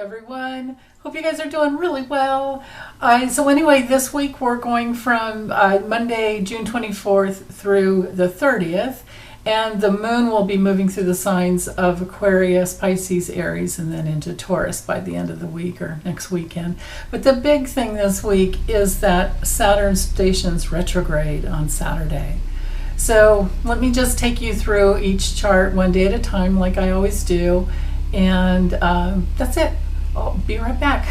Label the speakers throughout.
Speaker 1: everyone. Hope you guys are doing really well. So anyway, this week we're going from Monday, June 24th through the 30th, and the moon will be moving through the signs of Aquarius, Pisces, Aries, and then into Taurus by the end of the week or next weekend. But the big thing this week is that Saturn stations retrograde on Saturday. So let me just take you through each chart one day at a time like I always do. And that's it. I'll be right back.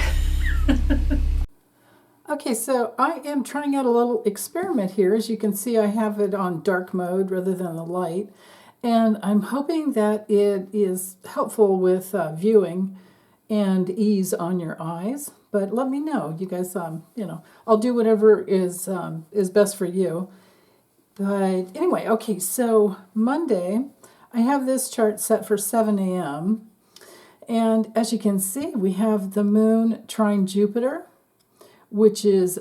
Speaker 1: Okay, so I am trying out a little experiment here. As you can see, I have it on dark mode rather than the light. And I'm hoping that it is helpful with viewing and ease on your eyes. But let me know. You guys, I'll do whatever is best for you. But anyway, okay, so Monday, I have this chart set for 7 a.m. And as you can see, we have the moon trine Jupiter, which is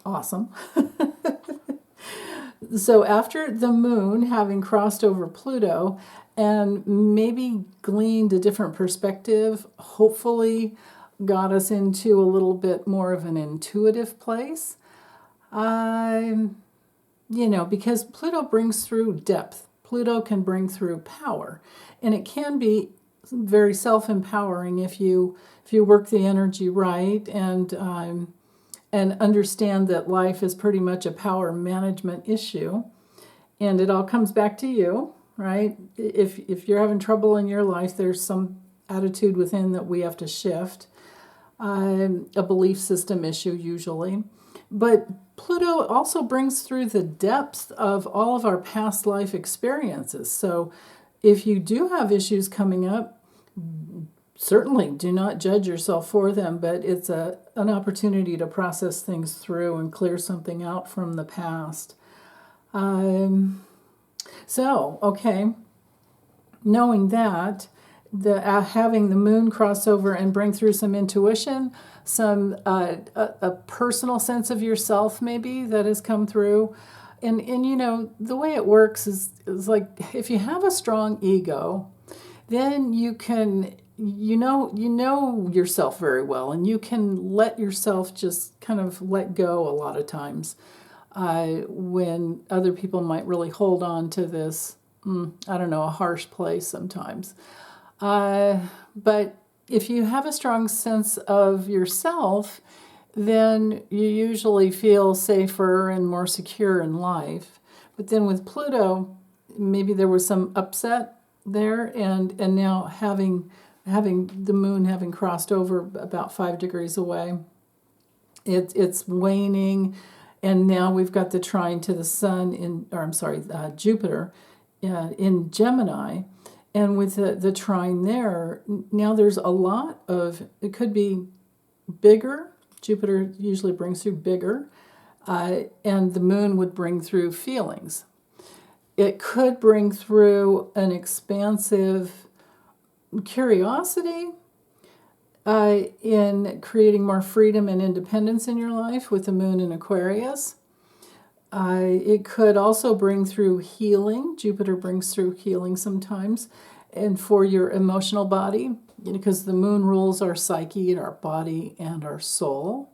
Speaker 1: awesome. So after the moon having crossed over Pluto and maybe gleaned a different perspective, hopefully got us into a little bit more of an intuitive place, because Pluto brings through depth. Pluto can bring through power, and it can be very self-empowering if you work the energy right and understand that life is pretty much a power management issue, and it all comes back to you, right? If you're having trouble in your life, there's some attitude within that we have to shift, a belief system issue usually. But Pluto also brings through the depth of all of our past life experiences. So if you do have issues coming up, certainly do not judge yourself for them, but it's an opportunity to process things through and clear something out from the past. Knowing that, having the moon cross over and bring through some intuition, some a personal sense of yourself maybe that has come through. And the way it works is like if you have a strong ego, then you can you know yourself very well, and you can let yourself just kind of let go a lot of times when other people might really hold on to this, a harsh place sometimes. But if you have a strong sense of yourself, then you usually feel safer and more secure in life. But then with Pluto, maybe there was some upset there, and now having the moon having crossed over about 5 degrees away, it's waning, and now we've got the trine to the sun Jupiter in Gemini, and with the trine there, now there's a lot of, it could be bigger. Jupiter usually brings through bigger, and the moon would bring through feelings. It could bring through an expansive curiosity in creating more freedom and independence in your life with the moon in Aquarius. It could also bring through healing. Jupiter brings through healing sometimes, and for your emotional body, because the moon rules our psyche, our body, and our soul.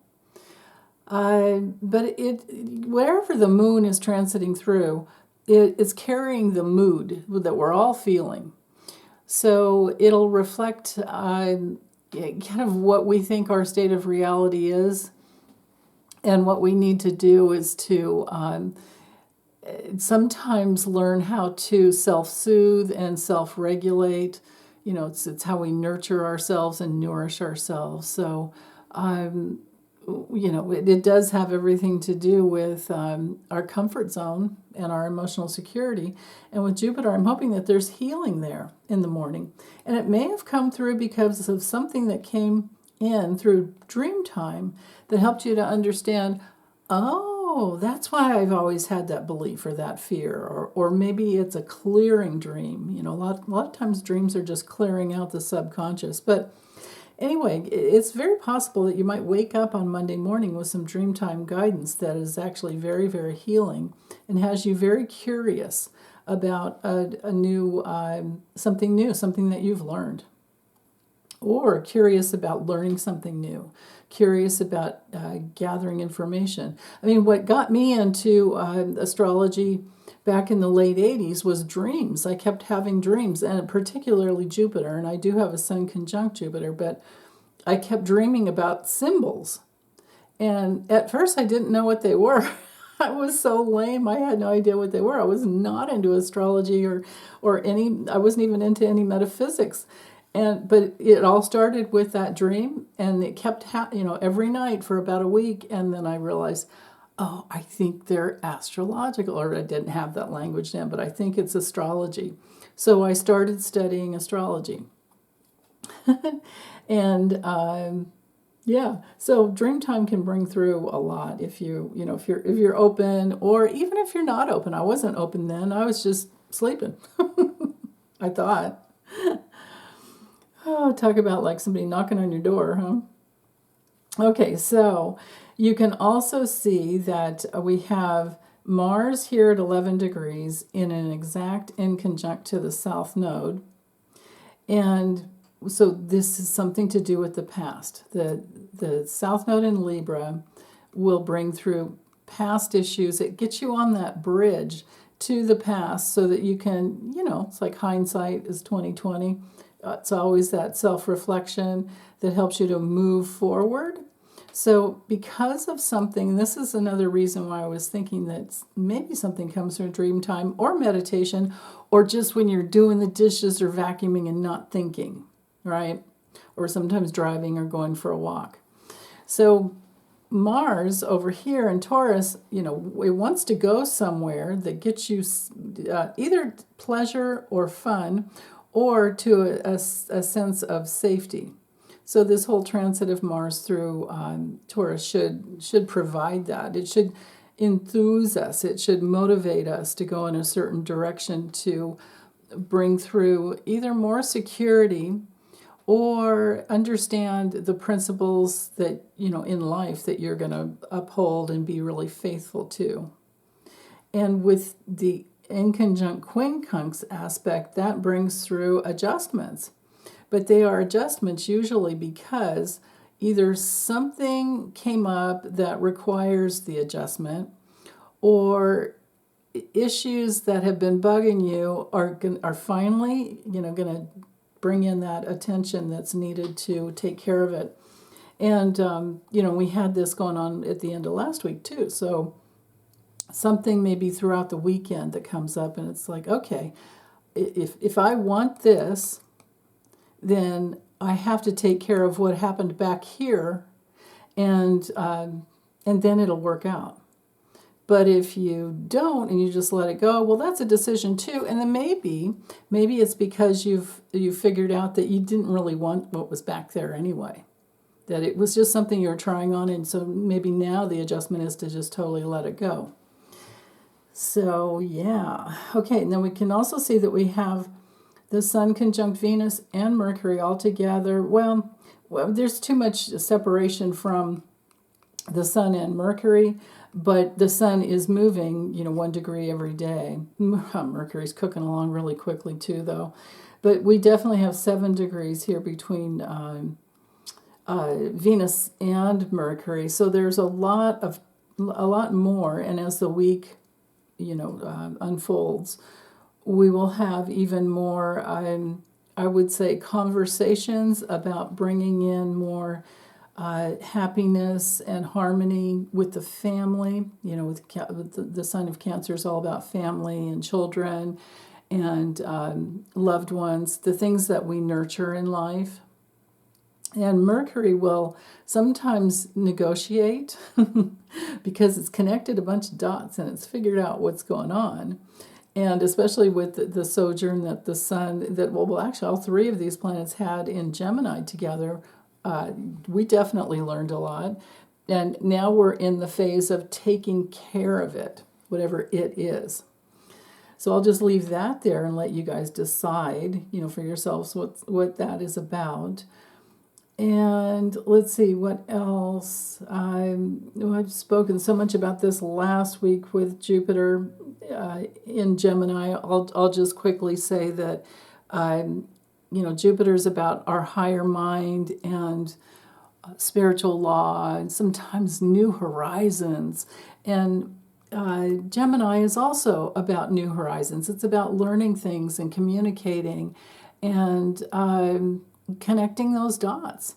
Speaker 1: But wherever the moon is transiting through, it's carrying the mood that we're all feeling. So it'll reflect kind of what we think our state of reality is. And what we need to do is to sometimes learn how to self-soothe and self-regulate. It's how we nurture ourselves and nourish ourselves. So it does have everything to do with our comfort zone and our emotional security. And with Jupiter, I'm hoping that there's healing there in the morning. And it may have come through because of something that came in through dream time that helped you to understand, oh, that's why I've always had that belief or that fear. Or maybe it's a clearing dream. A lot of times dreams are just clearing out the subconscious. But anyway, it's very possible that you might wake up on Monday morning with some Dreamtime guidance that is actually very, very healing and has you very curious about a new, something that you've learned. or curious about learning something new, curious about gathering information. I mean, what got me into astrology back in the late 80s was dreams. I kept having dreams, and particularly Jupiter, and I do have a sun conjunct Jupiter, but I kept dreaming about symbols. And at first I didn't know what they were. I was so lame. I had no idea what they were. I was not into astrology or any, I wasn't even into any metaphysics. But it all started with that dream, and it kept every night for about a week, and then I realized, oh, I think they're astrological, or I didn't have that language then, but I think it's astrology. So I started studying astrology. And yeah, so dream time can bring through a lot if if you're open, or even if you're not open. I wasn't open then. I was just sleeping. I thought. Oh, talk about like somebody knocking on your door, huh? Okay, so you can also see that we have Mars here at 11 degrees in an exact inconjunct to the south node. And so this is something to do with the past. The south node in Libra will bring through past issues. It gets you on that bridge to the past so that you can, it's like hindsight is 2020. It's always that self-reflection that helps you to move forward. So because of something, this is another reason why I was thinking that maybe something comes from dream time or meditation, or just when you're doing the dishes or vacuuming and not thinking, right? Or sometimes driving or going for a walk. So Mars over here in Taurus, it wants to go somewhere that gets you either pleasure or fun, or to a sense of safety. So this whole transit of Mars through Taurus should provide that. It should enthuse us. It should motivate us to go in a certain direction to bring through either more security or understand the principles that, in life that you're going to uphold and be really faithful to. And with the inconjunct quincunx aspect, that brings through adjustments. But they are adjustments usually because either something came up that requires the adjustment, or issues that have been bugging you are finally, going to bring in that attention that's needed to take care of it. And, we had this going on at the end of last week too. So something maybe throughout the weekend that comes up, and it's like, okay, if I want this, then I have to take care of what happened back here, and then it'll work out. But if you don't and you just let it go, well, that's a decision too. And then maybe it's because you've figured out that you didn't really want what was back there anyway, that it was just something you were trying on, and so maybe now the adjustment is to just totally let it go. So yeah, okay. And then we can also see that we have the Sun conjunct Venus and Mercury all together. Well, there's too much separation from the Sun and Mercury, but the Sun is moving, 1 degree every day. Mercury's cooking along really quickly too, though. But we definitely have 7 degrees here between Venus and Mercury. So there's a lot more, and as the week, unfolds, we will have even more, I would say, conversations about bringing in more happiness and harmony with the family. With the sign of Cancer is all about family and children and loved ones, the things that we nurture in life. And Mercury will sometimes negotiate because it's connected a bunch of dots and it's figured out what's going on. And especially with the sojourn that the Sun, actually all 3 of these planets had in Gemini together, we definitely learned a lot. And now we're in the phase of taking care of it, whatever it is. So I'll just leave that there and let you guys decide, for yourselves what that is about. And let's see, what else? I've spoken so much about this last week with Jupiter in Gemini. I'll just quickly say that Jupiter's about our higher mind and spiritual law and sometimes new horizons. And Gemini is also about new horizons. It's about learning things and communicating and connecting those dots.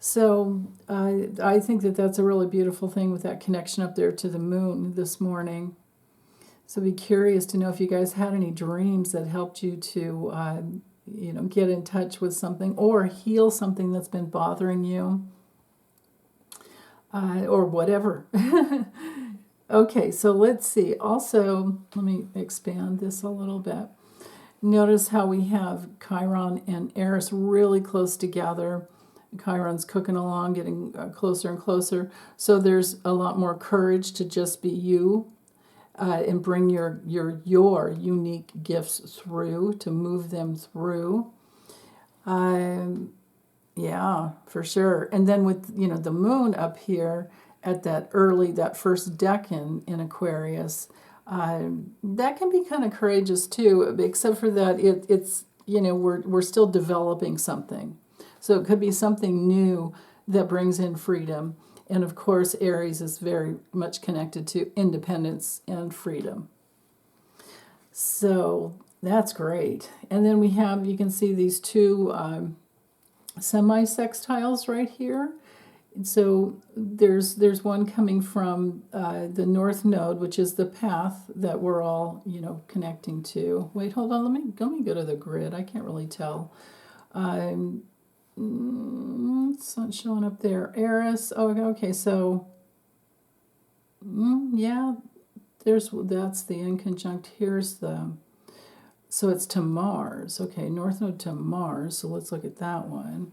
Speaker 1: So I think that that's a really beautiful thing with that connection up there to the moon this morning. So be curious to know if you guys had any dreams that helped you to get in touch with something or heal something that's been bothering you or whatever. Okay, so let's see. Also, let me expand this a little bit. Notice how we have Chiron and Eris really close together. Chiron's cooking along, getting closer and closer. So there's a lot more courage to just be you and bring your unique gifts through, to move them through. Yeah, for sure. And then with the moon up here at that first decan in Aquarius, that can be kind of courageous too. Except for that, it's we're still developing something, so it could be something new that brings in freedom. And of course, Aries is very much connected to independence and freedom. So that's great. And then you can see these two semi-sextiles right here. So there's one coming from the North Node, which is the path that we're all connecting to. Wait, hold on. Let me go to the grid. I can't really tell. It's not showing up there. Eris. Oh, okay. So yeah, that's the inconjunct. So it's to Mars. Okay, North Node to Mars. So let's look at that one.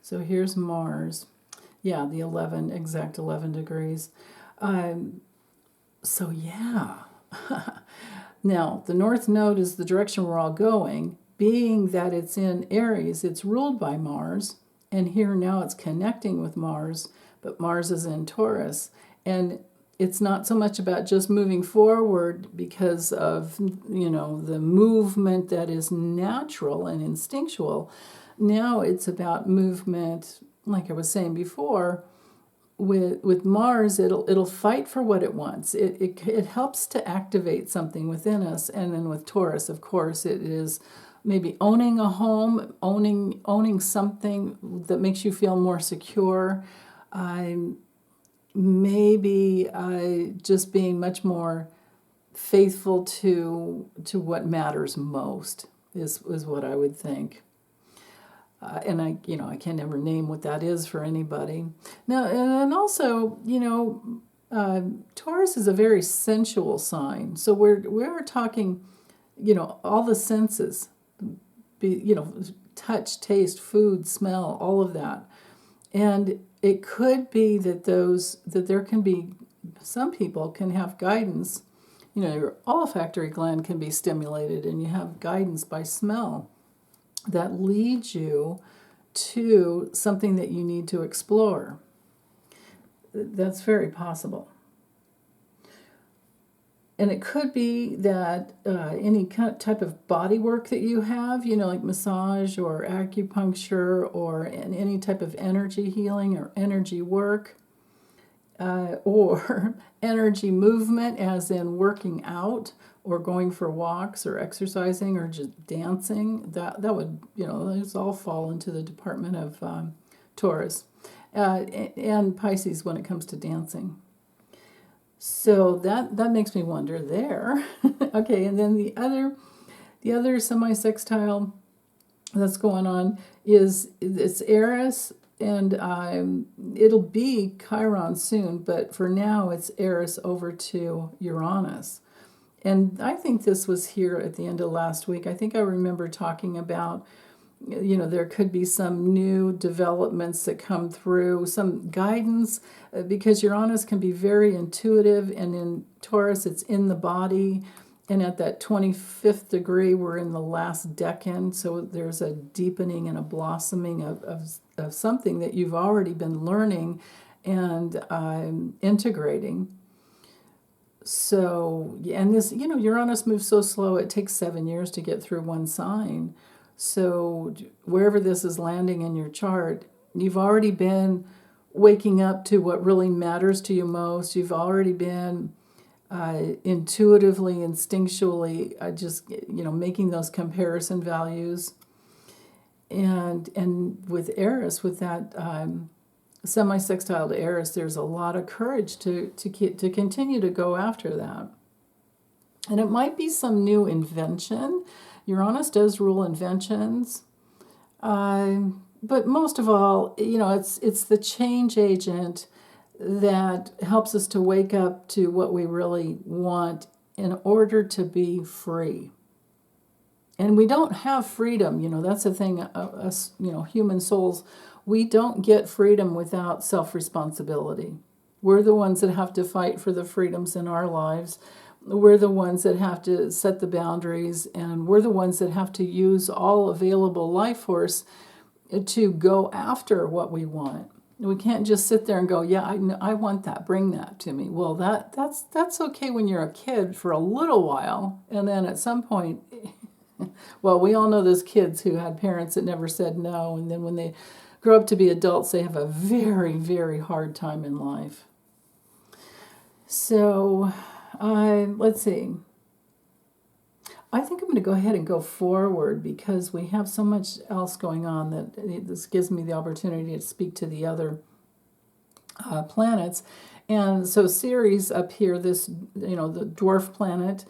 Speaker 1: So here's Mars. Yeah, the exact 11 degrees. So yeah. Now, the North Node is the direction we're all going. Being that it's in Aries, it's ruled by Mars. And here now it's connecting with Mars, but Mars is in Taurus. And it's not so much about just moving forward because of, the movement that is natural and instinctual. Now it's about movement, like I was saying before, with Mars, it'll fight for what it wants. It helps to activate something within us. And then with Taurus, of course, it is maybe owning a home, owning something that makes you feel more secure. Maybe just being much more faithful to what matters most is what I would think. And I can never name what that is for anybody. Now, and also, Taurus is a very sensual sign. So we're talking, all the senses, touch, taste, food, smell, all of that. And it could be that there can be, some people can have guidance. Your olfactory gland can be stimulated and you have guidance by smell that leads you to something that you need to explore. That's very possible. And it could be that any type of body work that you have, like massage or acupuncture or any type of energy healing or energy work, or energy movement, as in working out or going for walks or exercising or just dancing, that would, those all fall into the department of Taurus and Pisces when it comes to dancing. So that makes me wonder there. Okay, and then the other semi-sextile that's going on is it's Eris, and it'll be Chiron soon, but for now it's Eris over to Uranus. And I think this was here at the end of last week. I think I remember talking about, there could be some new developments that come through, some guidance, because Uranus can be very intuitive, and in Taurus it's in the body. And at that 25th degree, we're in the last decan, so there's a deepening and a blossoming of something that you've already been learning and integrating. So, and this, Uranus moves so slow, it takes 7 years to get through one sign. So wherever this is landing in your chart, you've already been waking up to what really matters to you most. You've already been intuitively, instinctually, just making those comparison values. And with Eris, with that semi-sextile to Eris, there's a lot of courage to continue to go after that. And it might be some new invention. Uranus does rule inventions. But most of all, it's the change agent that helps us to wake up to what we really want in order to be free. And we don't have freedom, that's the thing, us, human souls, we don't get freedom without self-responsibility. We're the ones that have to fight for the freedoms in our lives. We're the ones that have to set the boundaries, and we're the ones that have to use all available life force to go after what we want. We can't just sit there and go, yeah, I want that, bring that to me. Well, that's okay when you're a kid for a little while, and then at some point, well, we all know those kids who had parents that never said no, and then when they grow up to be adults, they have a very, very hard time in life. So, let's see. I think I'm going to go ahead and go forward because we have so much else going on that this gives me the opportunity to speak to the other planets. And so Ceres up here, this, the dwarf planet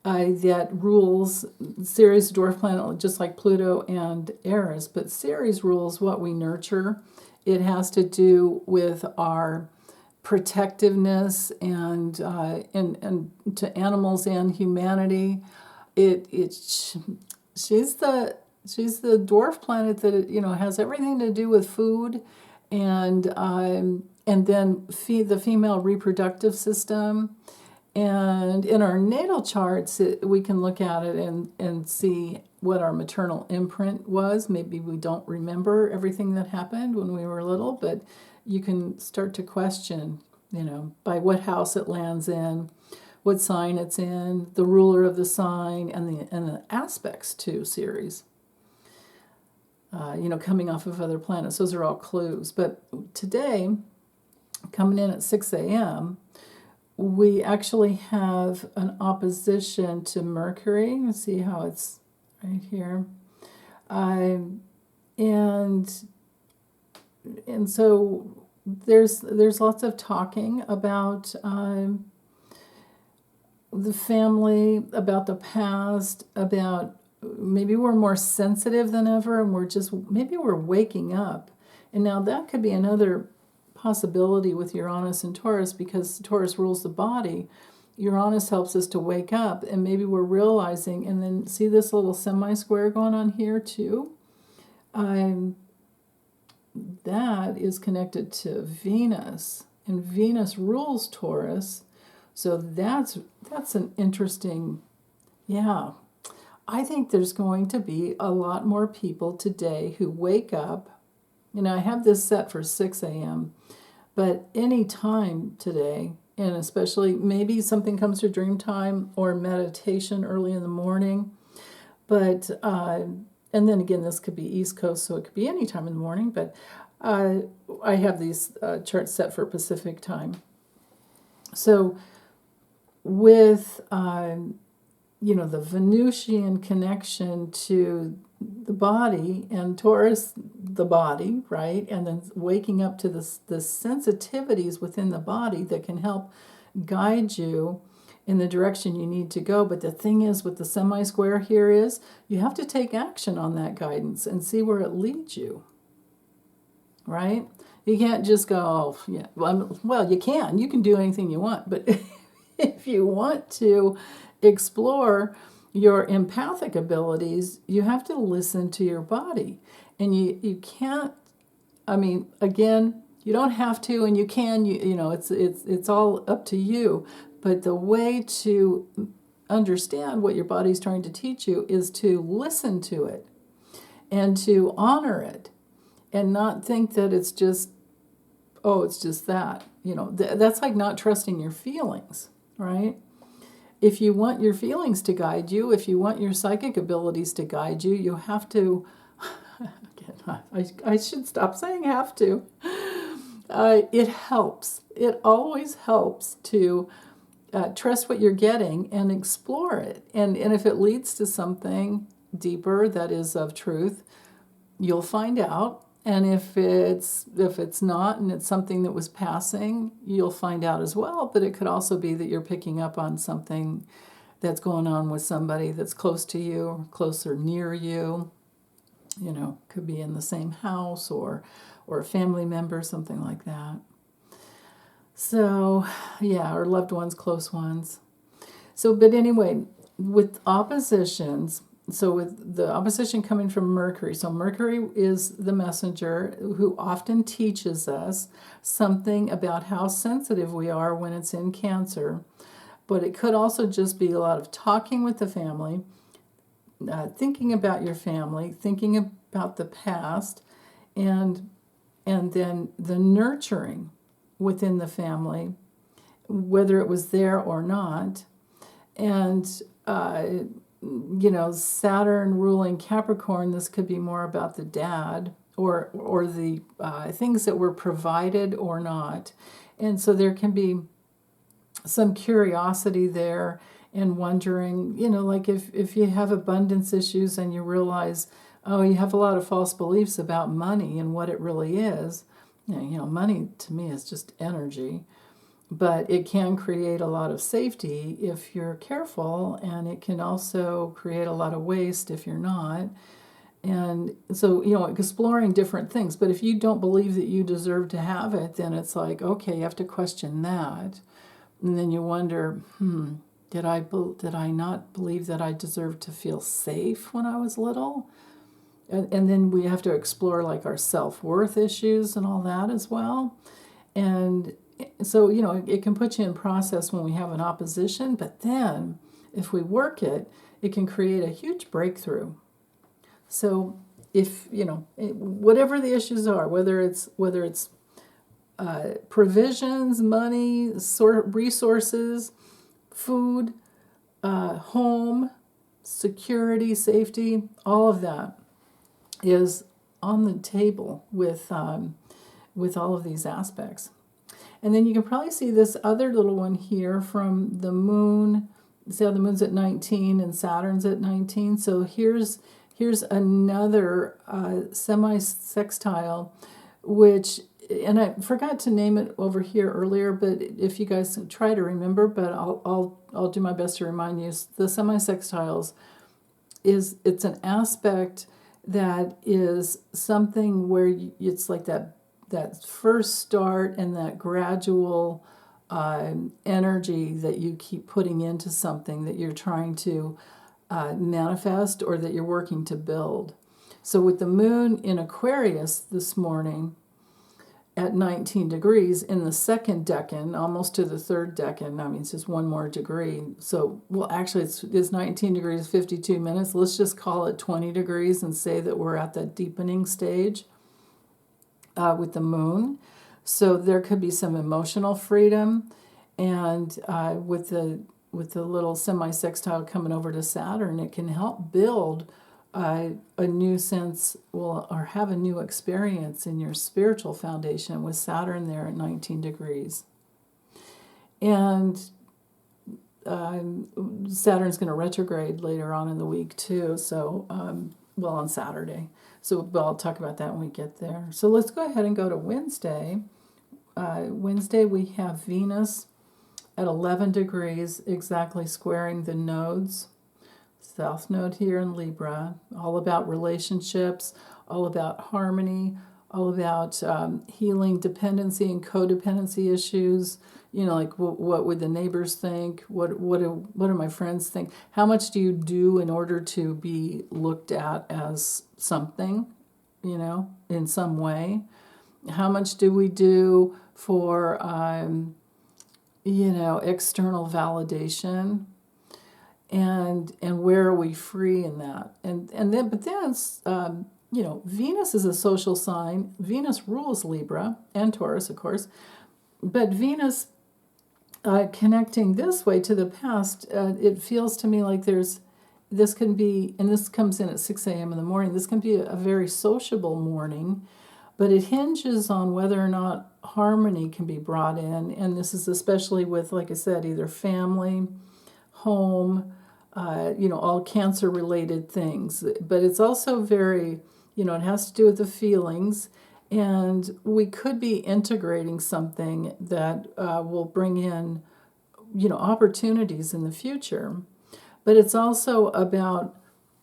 Speaker 1: that rules, Ceres, dwarf planet, just like Pluto and Eris, but Ceres rules what we nurture. It has to do with our protectiveness and to animals and humanity. She's the dwarf planet that has everything to do with food and then the female reproductive system. And in our natal charts, we can look at it and see what our maternal imprint was. Maybe we don't remember everything that happened when we were little, but you can start to question, by what house it lands in, what sign it's in, the ruler of the sign, and the aspects to Ceres. Coming off of other planets. Those are all clues. But today, coming in at 6 a.m., we actually have an opposition to Mercury. Let's see how it's right here. And so there's lots of talking about the family, about the past, about maybe we're more sensitive than ever, and maybe we're waking up. And now that could be another possibility with Uranus and Taurus, because Taurus rules the body. Uranus helps us to wake up, and maybe we're realizing, and then see this little semi-square going on here too? That is connected to Venus, and Venus rules Taurus. So that's an interesting, I think there's going to be a lot more people today who wake up. I have this set for 6 a.m., but any time today, and especially maybe something comes to dream time or meditation early in the morning. But, and then again, this could be East Coast, so it could be any time in the morning, but I have these charts set for Pacific time. So with, the Venusian connection to the body, and Taurus, the body, right? And then waking up to the sensitivities within the body that can help guide you in the direction you need to go. But the thing is, with the semi-square here is, you have to take action on that guidance and see where it leads you, right? You can't just go, well, you can do anything you want, but if you want to explore your empathic abilities, you have to listen to your body. And you can't, again, you don't have to, and you can, it's all up to you. But the way to understand what your body's trying to teach you is to listen to it and to honor it and not think that it's just, it's just that. That's like not trusting your feelings, right? if you want your feelings to guide you, if you want your psychic abilities to guide you, you have to, again, I should stop saying have to. It helps. It always helps to trust what you're getting and explore it. And if it leads to something deeper that is of truth, you'll find out. And if it's not, and it's something that was passing, you'll find out as well. But it could also be that you're picking up on something that's going on with somebody that's close to you, or close or near you. You know, could be in the same house or a family member, something like that. So, yeah, or loved ones, close ones. So, but anyway, with oppositions, so with the opposition coming from Mercury, so Mercury is the messenger who often teaches us something about how sensitive we are when it's in Cancer. But it could also just be a lot of talking with the family, thinking about your family, thinking about the past, and then the nurturing within the family, whether it was there or not. And Saturn ruling Capricorn, this could be more about the dad or the things that were provided or not. And so there can be some curiosity there and wondering, like if you have abundance issues and you realize, oh, you have a lot of false beliefs about money and what it really is. Money to me is just energy. But it can create a lot of safety if you're careful, and it can also create a lot of waste if you're not. And so, exploring different things. But if you don't believe that you deserve to have it, then it's like, okay, you have to question that. And then you wonder, did I not believe that I deserved to feel safe when I was little? And then we have to explore like our self-worth issues and all that as well. And so, it can put you in process when we have an opposition, but then if we work it, it can create a huge breakthrough. So if, whatever the issues are, whether it's provisions, money, resources, food, home, security, safety, all of that is on the table with all of these aspects. And then you can probably see this other little one here from the moon. See how the moon's at 19 and Saturn's at 19? So here's another semi-sextile, which, and I forgot to name it over here earlier, but if you guys try to remember, but I'll do my best to remind you, the semi-sextiles it's an aspect that is something where it's like that first start and that gradual energy that you keep putting into something that you're trying to manifest or that you're working to build. So with the moon in Aquarius this morning at 19 degrees in the second decan, almost to the third decan, I mean, it's just one more degree. So, well, actually, it's 19 degrees, 52 minutes. Let's just call it 20 degrees and say that we're at that deepening stage with the moon. So there could be some emotional freedom. And with the little semi-sextile coming over to Saturn, it can help build a new sense, or have a new experience in your spiritual foundation with Saturn there at 19 degrees. And Saturn's going to retrograde later on in the week too, so, on Saturday. So I'll talk about that when we get there. So let's go ahead and go to Wednesday. Wednesday we have Venus at 11 degrees, exactly squaring the nodes. South node here in Libra, all about relationships, all about harmony, all about healing dependency and codependency issues. Like what would the neighbors think? What do my friends think? How much do you do in order to be looked at as something, in some way? How much do we do for, external validation? And where are we free in that? And then Venus is a social sign. Venus rules Libra and Taurus, of course, but Venus connecting this way to the past, it feels to me like this can be, and this comes in at 6 a.m. in the morning, this can be a very sociable morning, but it hinges on whether or not harmony can be brought in. And this is especially with, like I said, either family, home, all cancer-related things. But it's also very, it has to do with the feelings. And we could be integrating something that will bring in, opportunities in the future. But it's also about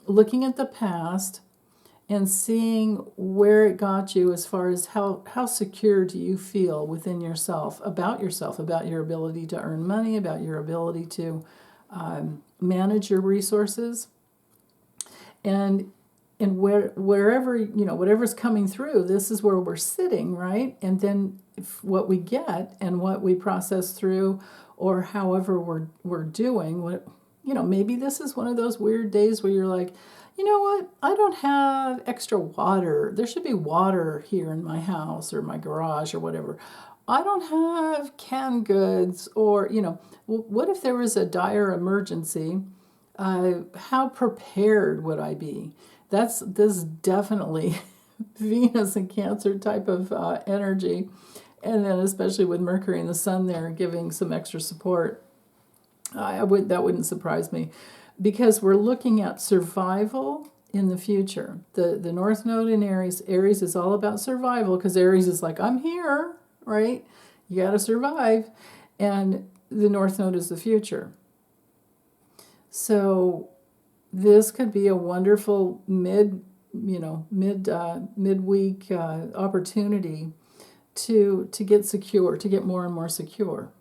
Speaker 1: looking at the past and seeing where it got you as far as how secure do you feel within yourself, about your ability to earn money, about your ability to manage your resources. And wherever, whatever's coming through, this is where we're sitting, right? And then what we get and what we process through, or however we're doing, maybe this is one of those weird days where you're like, you know what, I don't have extra water. There should be water here in my house or my garage or whatever. I don't have canned goods, or, what if there was a dire emergency? How prepared would I be? This is definitely Venus and Cancer type of energy. And then especially with Mercury and the Sun there giving some extra support. That wouldn't surprise me, because we're looking at survival in the future. The North Node in Aries is all about survival, because Aries is like, I'm here, right? You got to survive. And the North Node is the future. So this could be a wonderful midweek opportunity to get secure, to get more and more secure.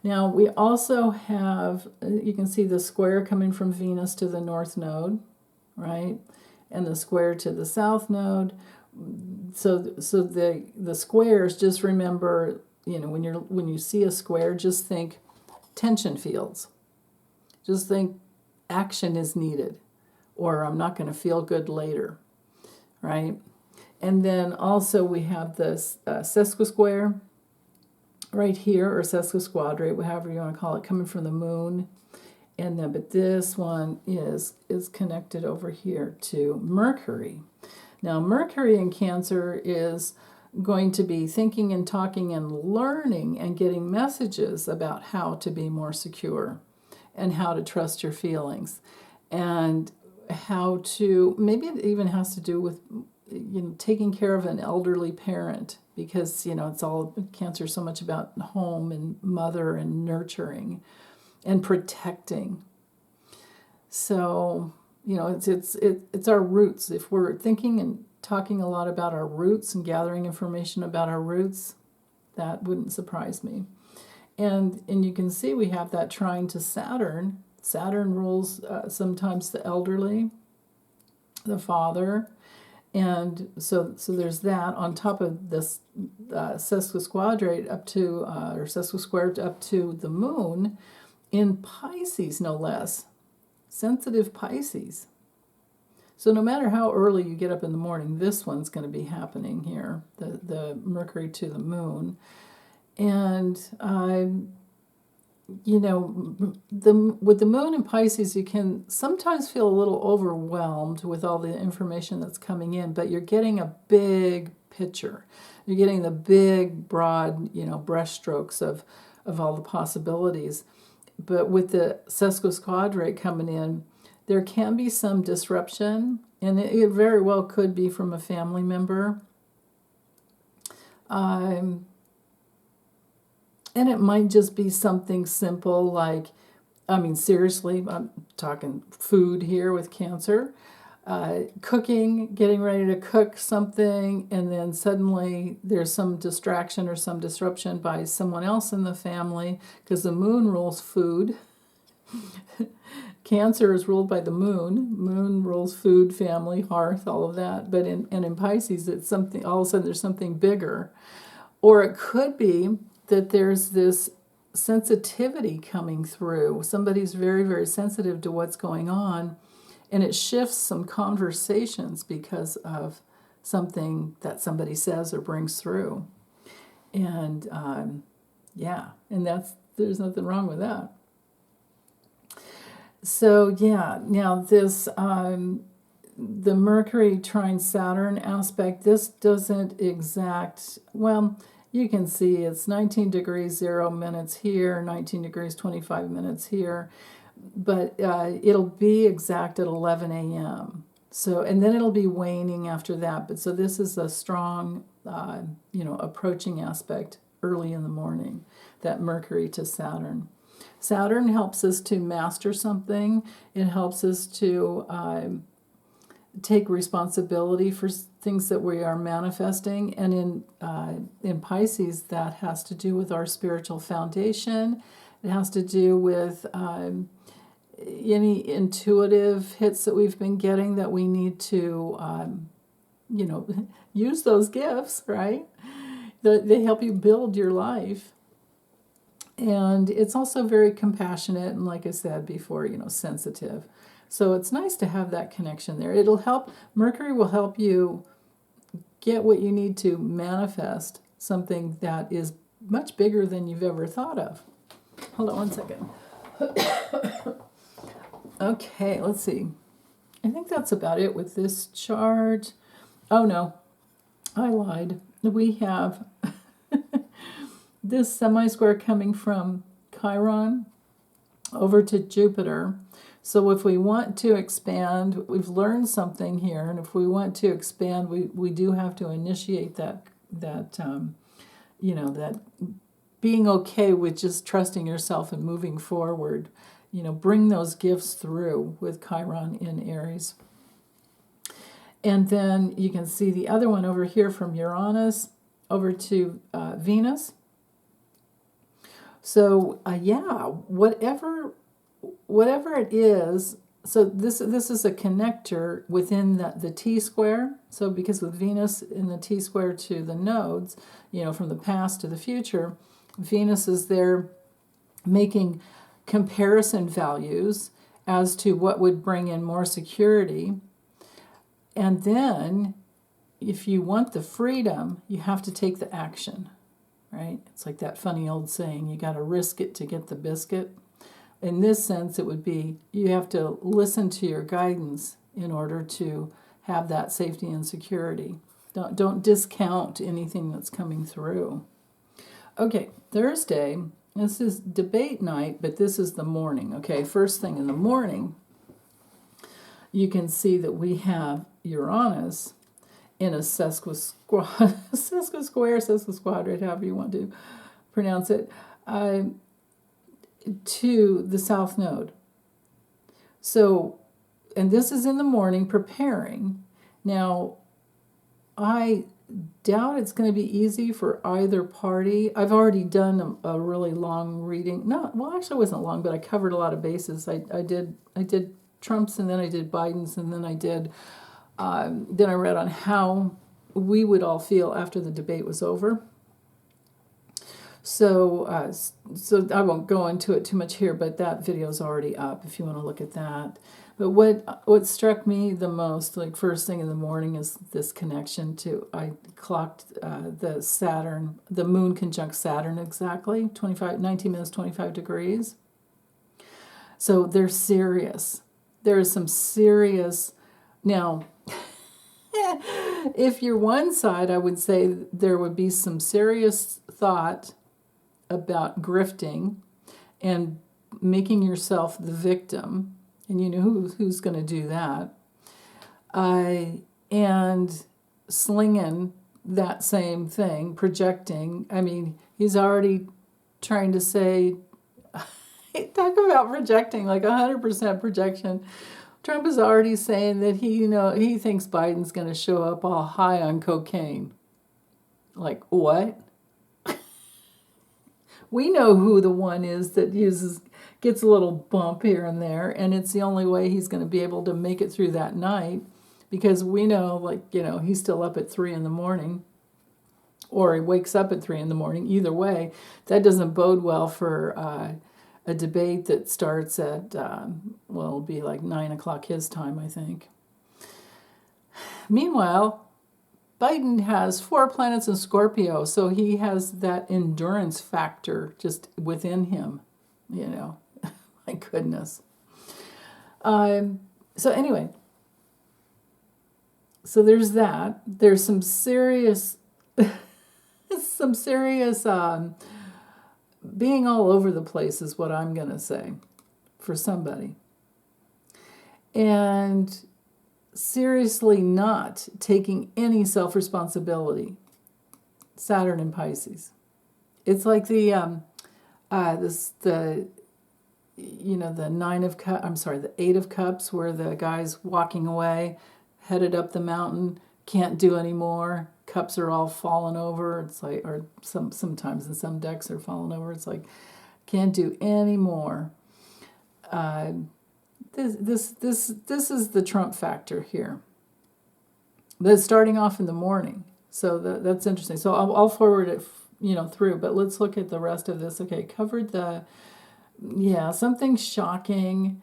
Speaker 1: Now, we also have, you can see the square coming from Venus to the North Node, right? And the square to the South Node. So the squares, just remember, when you see a square, just think tension fields. Just think action is needed, or I'm not going to feel good later, right? And then also we have this sesquisquare right here, or sesquisquadrate, however you want to call it, coming from the moon. And then, but this one is connected over here to Mercury. Now, Mercury in Cancer is going to be thinking and talking and learning and getting messages about how to be more secure and how to trust your feelings, and how to, maybe it even has to do with taking care of an elderly parent, because it's all, Cancer is so much about home and mother and nurturing and protecting. So it's our roots. If we're thinking and talking a lot about our roots and gathering information about our roots, that wouldn't surprise me. And you can see we have that trine to Saturn. Saturn rules sometimes the elderly, the father. And so there's that on top of this sesquisquadrate up to, or sesquisquared up to the moon in Pisces, no less. Sensitive Pisces. So no matter how early you get up in the morning, this one's going to be happening here, the Mercury to the moon. And, with the moon in Pisces, you can sometimes feel a little overwhelmed with all the information that's coming in, but you're getting a big picture. You're getting the big, broad, brushstrokes of all the possibilities. But with the sesquisquadrate coming in, there can be some disruption, and it very well could be from a family member. And it might just be something simple like, seriously, I'm talking food here with Cancer. Cooking, getting ready to cook something, and then suddenly there's some distraction or some disruption by someone else in the family, because the moon rules food. Cancer is ruled by the moon. Moon rules food, family, hearth, all of that. But in Pisces, it's something, all of a sudden there's something bigger. Or it could be that there's this sensitivity coming through. Somebody's very, very sensitive to what's going on, and it shifts some conversations because of something that somebody says or brings through. And and there's nothing wrong with that. So yeah, now this the Mercury trine Saturn aspect, this doesn't exact, well, you can see it's 19 degrees 0 minutes here, 19 degrees 25 minutes here, but it'll be exact at 11 a.m. So, and then it'll be waning after that. But so this is a strong, approaching aspect early in the morning, that Mercury to Saturn. Saturn helps us to master something. It helps us to take responsibility for things that we are manifesting. And in Pisces, that has to do with our spiritual foundation. It has to do with any intuitive hits that we've been getting that we need to, use those gifts, right? They help you build your life. And it's also very compassionate and, like I said before, sensitive. So it's nice to have that connection there. It'll help, Mercury will help you get what you need to manifest something that is much bigger than you've ever thought of. Hold on one second. Okay, let's see. I think that's about it with this chart. Oh no, I lied. We have this semi-square coming from Chiron over to Jupiter. So if we want to expand, we've learned something here, and if we want to expand, we do have to initiate that being okay with just trusting yourself and moving forward. Bring those gifts through with Chiron in Aries. And then you can see the other one over here from Uranus over to Venus. So whatever it is, so this is a connector within the T-square. So because with Venus in the T-square to the nodes, from the past to the future, Venus is there making comparison values as to what would bring in more security. And then if you want the freedom, you have to take the action, right? It's like that funny old saying, you got to risk it to get the biscuit. In this sense, it would be you have to listen to your guidance in order to have that safety and security. Don't discount anything that's coming through. Okay, Thursday, this is debate night, but this is the morning. Okay, first thing in the morning, you can see that we have Uranus in a sesquisquadrate, however you want to pronounce it, to the south node. So, and this is in the morning preparing. Now, I doubt it's going to be easy for either party. I've already done a really long reading. Actually it wasn't long, but I covered a lot of bases. I did Trump's, and then I did Biden's, and then I read on how we would all feel after the debate was over. So I won't go into it too much here, but that video is already up if you want to look at that. But what struck me the most, like first thing in the morning, is this connection to, I clocked the Saturn, the moon conjunct Saturn exactly, 19 minutes, 25 degrees. So they're serious. There is some serious, now, if you're one side, I would say there would be some serious thought about grifting and making yourself the victim, and you know who's going to do that, and slinging that same thing, projecting. I mean, he's already trying to say, talk about projecting, like 100% projection. Trump is already saying that he thinks Biden's going to show up all high on cocaine. Like, what? We know who the one is that gets a little bump here and there, and it's the only way he's going to be able to make it through that night, because we know, he's still up at 3 in the morning, or he wakes up at 3 in the morning. Either way, that doesn't bode well for a debate that starts at, it'll be like 9 o'clock his time, I think. Meanwhile, Biden has 4 planets in Scorpio, so he has that endurance factor just within him, you know. My goodness. So anyway, so there's that. There's some serious, some serious being all over the place is what I'm going to say for somebody. And seriously not taking any self-responsibility. Saturn in Pisces. It's like the the 8 of Cups, where the guy's walking away, headed up the mountain, can't do anymore. Cups are all fallen over. It's like, or sometimes in some decks are fallen over. It's like, can't do any more. This is the Trump factor here. But it's starting off in the morning, so that's interesting. So I'll forward it, through. But let's look at the rest of this. Okay, covered the. Yeah, something shocking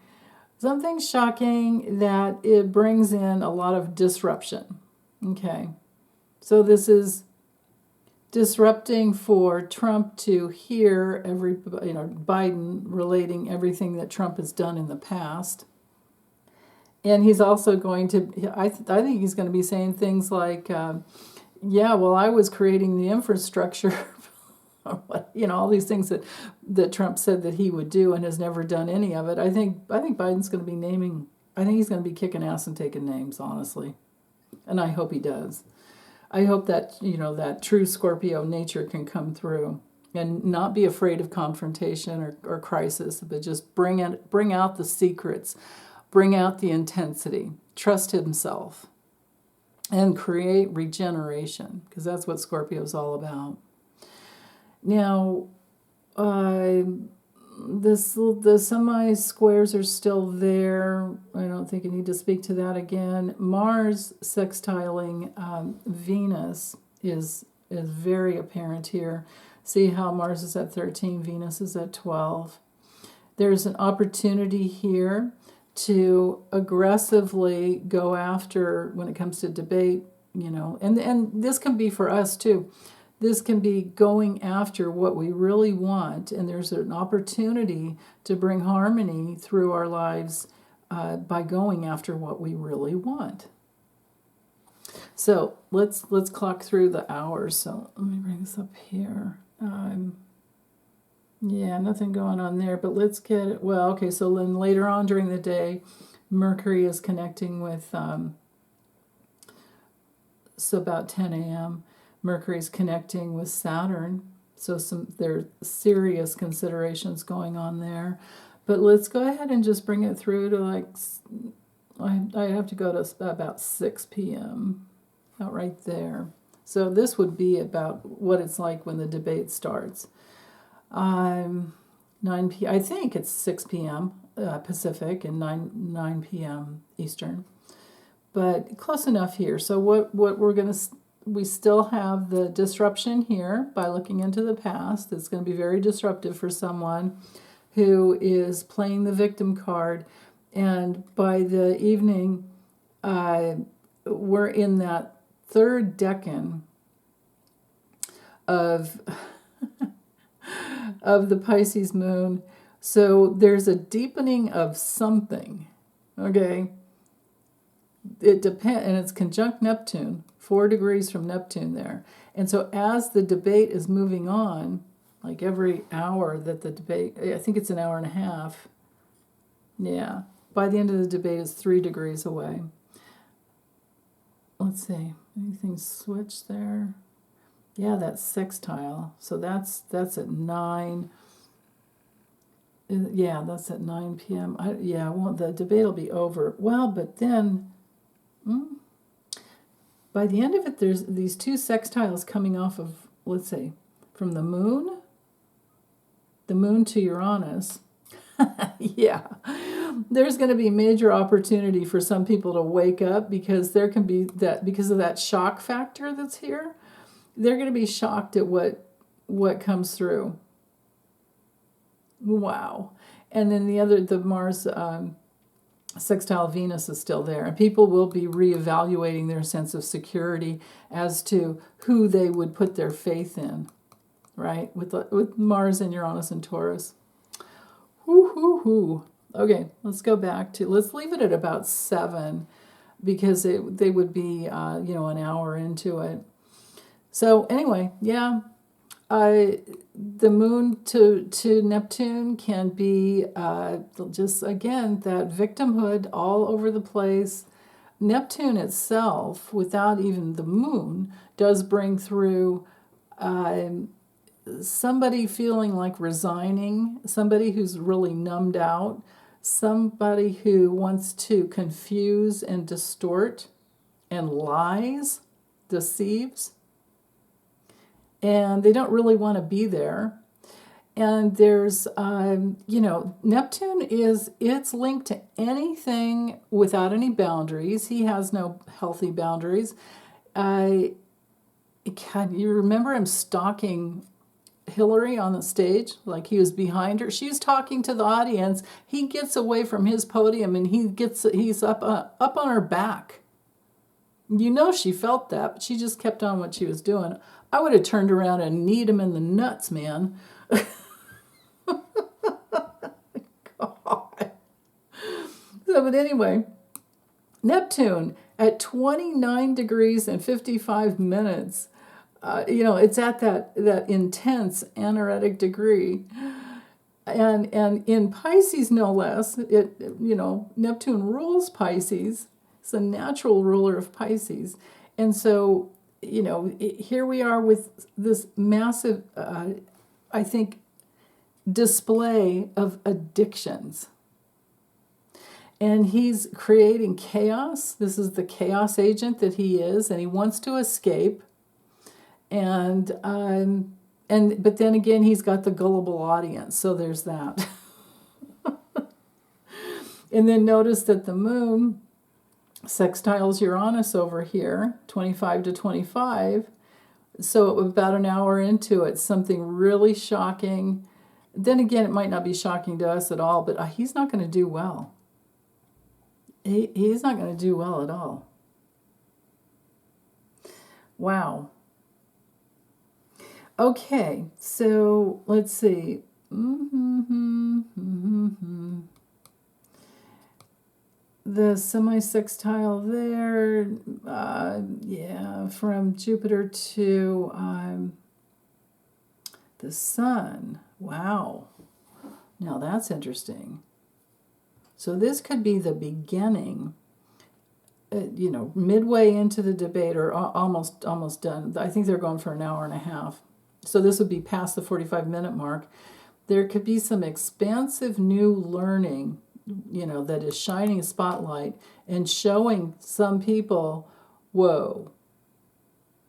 Speaker 1: that it brings in a lot of disruption. Okay, so this is disrupting for Trump to hear Biden relating everything that Trump has done in the past. And he's also going to, I think he's going to be saying things like, I was creating the infrastructure. All these things that Trump said that he would do and has never done any of it. I think Biden's going to be naming. I think he's going to be kicking ass and taking names, honestly, and I hope he does. I hope that that true Scorpio nature can come through and not be afraid of confrontation or crisis, but just bring out the secrets, bring out the intensity, trust himself, and create regeneration, because that's what Scorpio's all about. Now, the semi-squares are still there. I don't think I need to speak to that again. Mars sextiling Venus is very apparent here. See how Mars is at 13, Venus is at 12. There's an opportunity here to aggressively go after, when it comes to debate, and this can be for us too. This can be going after what we really want, and there's an opportunity to bring harmony through our lives by going after what we really want. So let's clock through the hours. So let me bring this up here. Nothing going on there, but let's get it. Well, okay, so then later on during the day, Mercury is connecting with, so about 10 a.m., Mercury's connecting with Saturn, so there are serious considerations going on there. But let's go ahead and just bring it through to I have to go to about 6 p.m., out right there. So this would be about what it's like when the debate starts. 9 p.m. I think it's 6 p.m. Pacific and 9 p.m. Eastern, but close enough here. So what we're going to. We still have the disruption here by looking into the past. It's going to be very disruptive for someone who is playing the victim card. And by the evening, we're in that third decan of the Pisces moon. So there's a deepening of something, okay? It depends, and it's conjunct Neptune, 4 degrees from Neptune there. And so as the debate is moving on, like every hour that the debate, I think it's an hour and a half. Yeah. By the end of the debate is 3 degrees away. Let's see. Anything switched there? Yeah, that's sextile. So that's at 9. Yeah, that's at 9 p.m. The debate will be over. Well, but then by the end of it, there's these 2 sextiles coming off of, let's say, from the moon to Uranus. Yeah, there's going to be major opportunity for some people to wake up, because there can be that, because of that shock factor that's here. They're going to be shocked at what comes through. Wow. And then the Mars sextile Venus is still there, and people will be reevaluating their sense of security as to who they would put their faith in, right? With Mars and Uranus and Taurus. Hoo hoo hoo. Okay, let's go back to, let's leave it at about 7 because they would be an hour into it. So anyway, yeah. The moon to Neptune can be just, again, that victimhood all over the place. Neptune itself, without even the moon, does bring through somebody feeling like resigning, somebody who's really numbed out, somebody who wants to confuse and distort and lies, deceives. And they don't really want to be there. And there's, Neptune it's linked to anything without any boundaries. He has no healthy boundaries. God, you remember him stalking Hillary on the stage? Like he was behind her. She was talking to the audience. He gets away from his podium and he's up on her back. She felt that, but she just kept on what she was doing. I would have turned around and kneed him in the nuts, man. God. So, but anyway, Neptune at 29 degrees and 55 minutes, it's at that intense anaretic degree. And in Pisces, no less, Neptune rules Pisces. It's a natural ruler of Pisces. And so, here we are with this massive, I think, display of addictions. And he's creating chaos. This is the chaos agent that he is, and he wants to escape. But then again, he's got the gullible audience, so there's that. And then notice that the moon sextiles Uranus over here, 25 to 25. So about an hour into it, something really shocking. Then again, it might not be shocking to us at all, but he's not going to do well. He's not going to do well at all. Wow. Okay, so let's see. The semi-sextile there, from Jupiter to the Sun. Wow. Now that's interesting. So this could be the beginning, midway into the debate, or almost done. I think they're going for an hour and a half. So this would be past the 45-minute mark. There could be some expansive new learning, that is shining a spotlight and showing some people, whoa,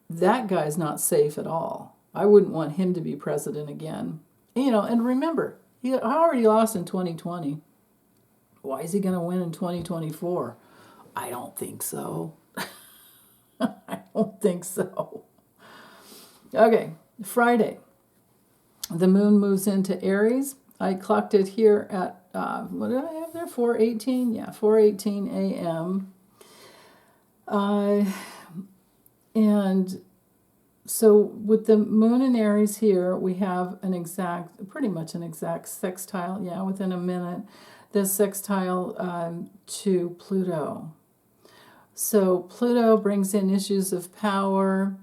Speaker 1: that guy's not safe at all. I wouldn't want him to be president again. And remember, he already lost in 2020. Why is he going to win in 2024? I don't think so. I don't think so. Okay, Friday. The moon moves into Aries. I clocked it here at, what did I have there? 4:18? Yeah, 4:18 a.m. And so with the moon in Aries here, we have pretty much an exact sextile, within a minute, the sextile to Pluto. So Pluto brings in issues of power.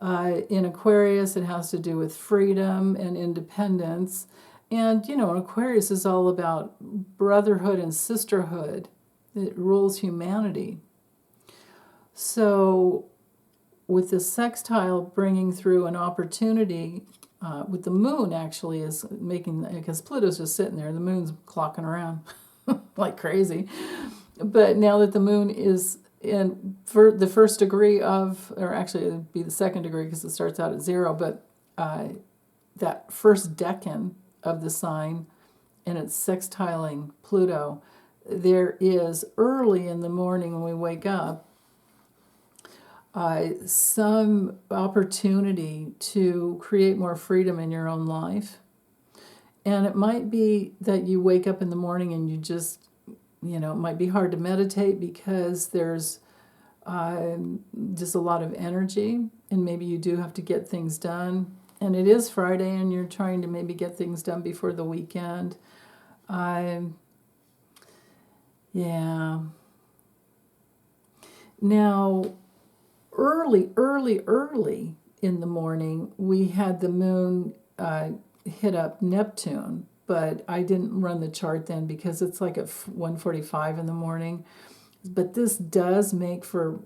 Speaker 1: In Aquarius, it has to do with freedom and independence. And, Aquarius is all about brotherhood and sisterhood. It rules humanity. So with the sextile bringing through an opportunity, with the moon actually is making, because Pluto's just sitting there, the moon's clocking around like crazy. But now that the moon is in for the first degree of, or actually it would be the second degree because it starts out at 0, but that first decan of the sign, and it's sextiling Pluto, there is early in the morning when we wake up some opportunity to create more freedom in your own life. And it might be that you wake up in the morning and you just it might be hard to meditate because there's just a lot of energy, and maybe you do have to get things done. And it is Friday, and you're trying to maybe get things done before the weekend. Yeah. Now, early in the morning, we had the moon hit up Neptune, but I didn't run the chart then because it's like at 1:45 in the morning. But this does make for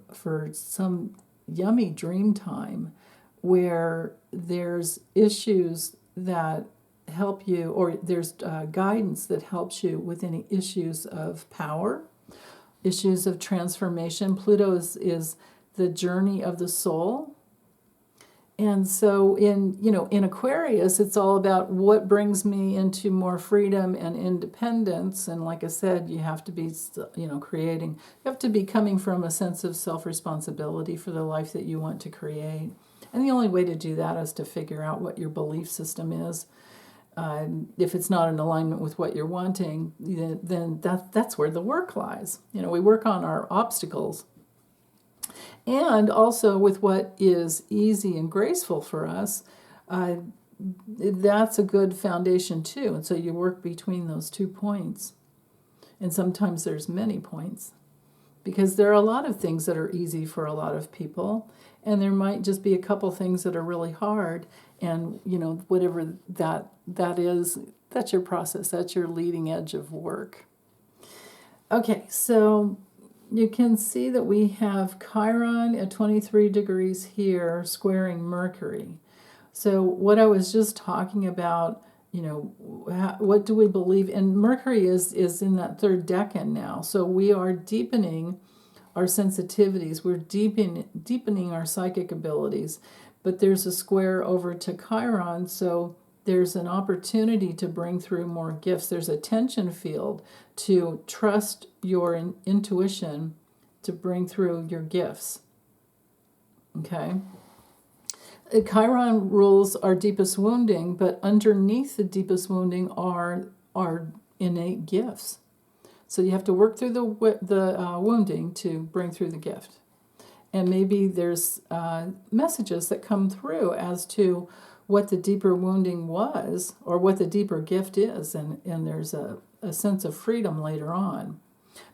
Speaker 1: some yummy dream time where there's issues that help you, or there's guidance that helps you with any issues of power, issues of transformation. Pluto is the journey of the soul. And so in Aquarius, it's all about what brings me into more freedom and independence. And like I said, you have to be, creating. You have to be coming from a sense of self-responsibility for the life that you want to create. And the only way to do that is to figure out what your belief system is. If it's not in alignment with what you're wanting, then that's where the work lies. We work on our obstacles. And also with what is easy and graceful for us, that's a good foundation too. And so you work between those 2 points. And sometimes there's many points, because there are a lot of things that are easy for a lot of people. And there might just be a couple things that are really hard. And, whatever that is, that's your process. That's your leading edge of work. Okay, so you can see that we have Chiron at 23 degrees here, squaring Mercury. So what I was just talking about, what do we believe? And Mercury is in that third decan now. So we are deepening our sensitivities. We're deepening our psychic abilities. But there's a square over to Chiron, so there's an opportunity to bring through more gifts. There's a tension field to trust your intuition to bring through your gifts. Okay? Chiron rules our deepest wounding, but underneath the deepest wounding are innate gifts. So you have to work through the wounding to bring through the gift. And maybe there's messages that come through as to what the deeper wounding was, or what the deeper gift is, and there's a sense of freedom later on.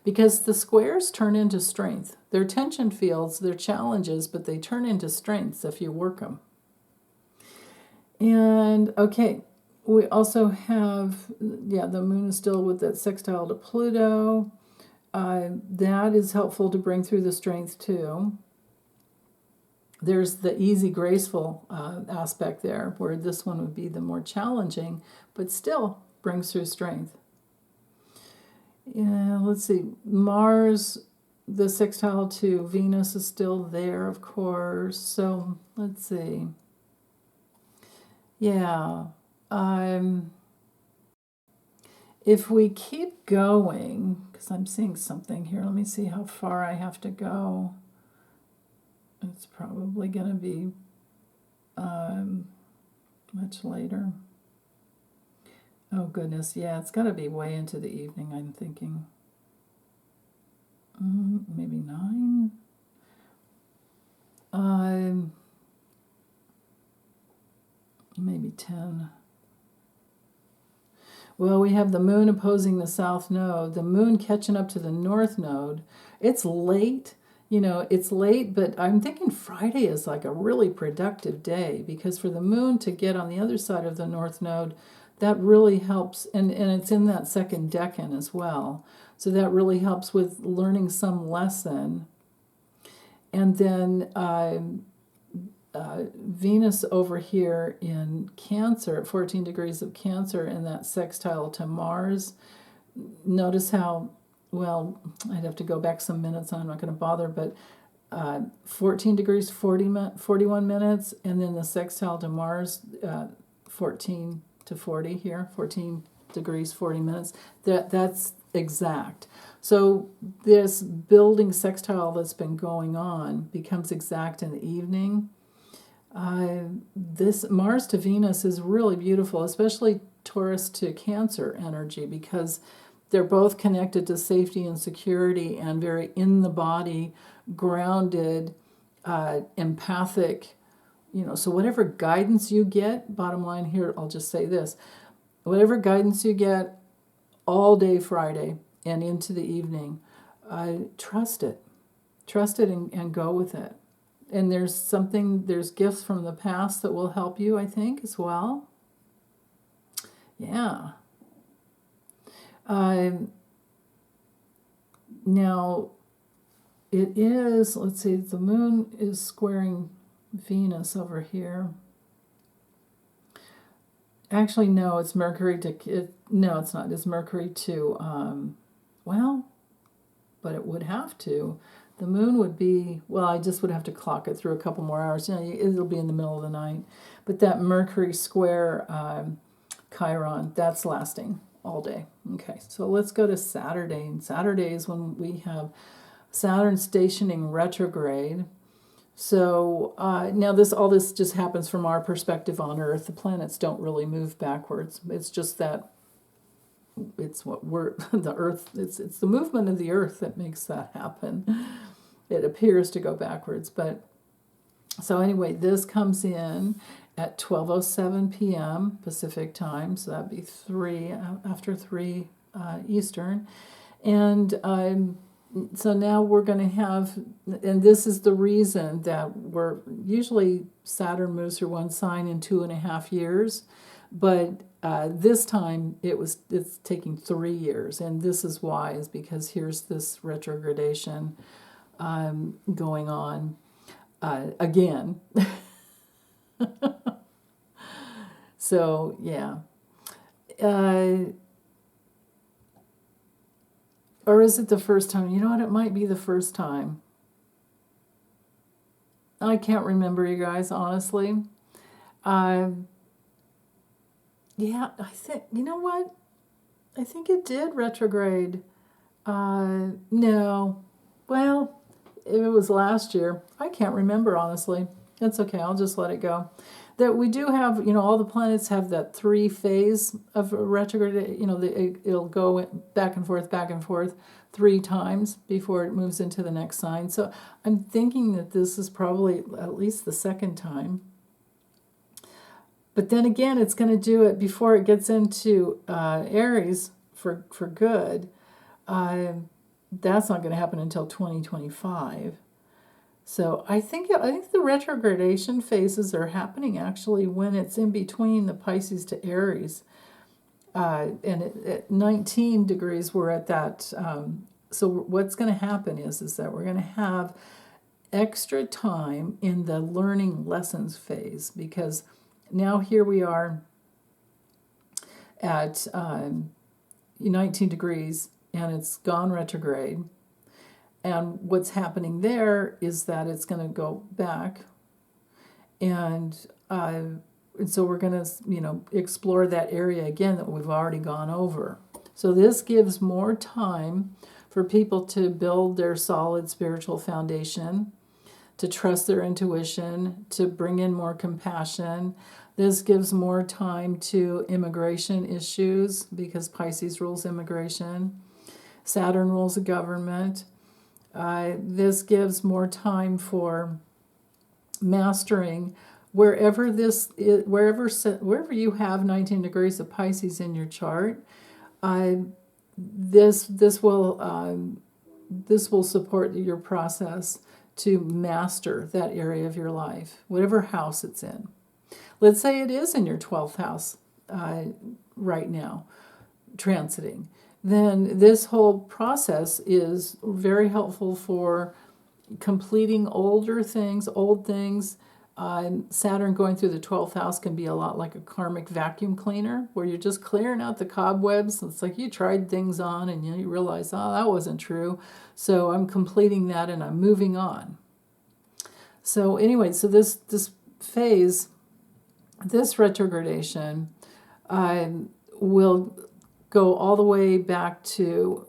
Speaker 1: Because the squares turn into strength. They're tension fields, they're challenges, but they turn into strengths if you work them. And, okay, we also have, the moon is still with that sextile to Pluto. That is helpful to bring through the strength too. There's the easy, graceful aspect there, where this one would be the more challenging, but still brings through strength. Yeah, let's see. Mars, the sextile to Venus is still there, of course. So let's see. Yeah. If we keep going, because I'm seeing something here. Let me see how far I have to go. It's probably going to be much later. Oh, goodness. Yeah, it's got to be way into the evening, I'm thinking. Maybe 9? Maybe 10. Well, we have the moon opposing the south node, the moon catching up to the north node. It's late. It's late, but I'm thinking Friday is like a really productive day, because for the moon to get on the other side of the north node, that really helps, and it's in that second decan as well. So that really helps with learning some lesson. And then Venus over here in Cancer, at 14 degrees of Cancer, in that sextile to Mars. Notice how, well, I'd have to go back some minutes, I'm not going to bother, but 14 degrees, 41 minutes, and then the sextile to Mars, 14 to 40 here, 14 degrees, 40 minutes. That's exact. So this building sextile that's been going on becomes exact in the evening. This Mars to Venus is really beautiful, especially Taurus to Cancer energy, because they're both connected to safety and security and very in the body, grounded, empathic, so whatever guidance you get, bottom line here, I'll just say this, whatever guidance you get all day Friday and into the evening, trust it. Trust it and go with it. And there's gifts from the past that will help you, I think, as well. Yeah. Now, it is, let's see, the moon is squaring Venus over here. Actually, no, it's Mercury to, no, it's not. It's Mercury to, well, but it would have to. The moon would be, well, I just would have to clock it through a couple more hours. It'll be in the middle of the night. But that Mercury square Chiron, that's lasting all day. Okay, so let's go to Saturday. And Saturday is when we have Saturn stationing retrograde. So now all this just happens from our perspective on Earth. The planets don't really move backwards. It's just that it's what we're the Earth. It's the movement of the Earth that makes that happen. It appears to go backwards, but so anyway, this comes in at 12:07 p.m. Pacific time. So that'd be after 3 Eastern, and so now we're going to have, and this is the reason that we're usually Saturn moves through one sign in 2.5 years, but this time it's taking 3 years, and this is why, is because here's this retrogradation going on again. So yeah. Or is it the first time? You know what? It might be the first time. I can't remember, you guys, honestly. Yeah, I think, you know what? I think it did retrograde. No. Well, it was last year. I can't remember, honestly. That's okay. I'll just let it go. That we do have, all the planets have that 3 phase of retrograde. It'll go back and forth 3 times before it moves into the next sign. So I'm thinking that this is probably at least the second time. But then again, it's going to do it before it gets into Aries for good. That's not going to happen until 2025. So I think the retrogradation phases are happening actually when it's in between the Pisces to Aries. And at 19 degrees, we're at that. So what's going to happen is that we're going to have extra time in the learning lessons phase, because now here we are at 19 degrees and it's gone retrograde. And what's happening there is that it's going to go back, and so we're going to, explore that area again that we've already gone over. So this gives more time for people to build their solid spiritual foundation, to trust their intuition, to bring in more compassion. This gives more time to immigration issues, because Pisces rules immigration. Saturn rules the government. This gives more time for mastering wherever you have 19 degrees of Pisces in your chart. This will support your process to master that area of your life, whatever house it's in. Let's say it is in your 12th house right now, transiting. Then this whole process is very helpful for completing old things. Saturn going through the 12th house can be a lot like a karmic vacuum cleaner, where you're just clearing out the cobwebs. It's like you tried things on and you realize, oh, that wasn't true. So I'm completing that and I'm moving on. So anyway, so this phase, this retrogradation will go all the way back to,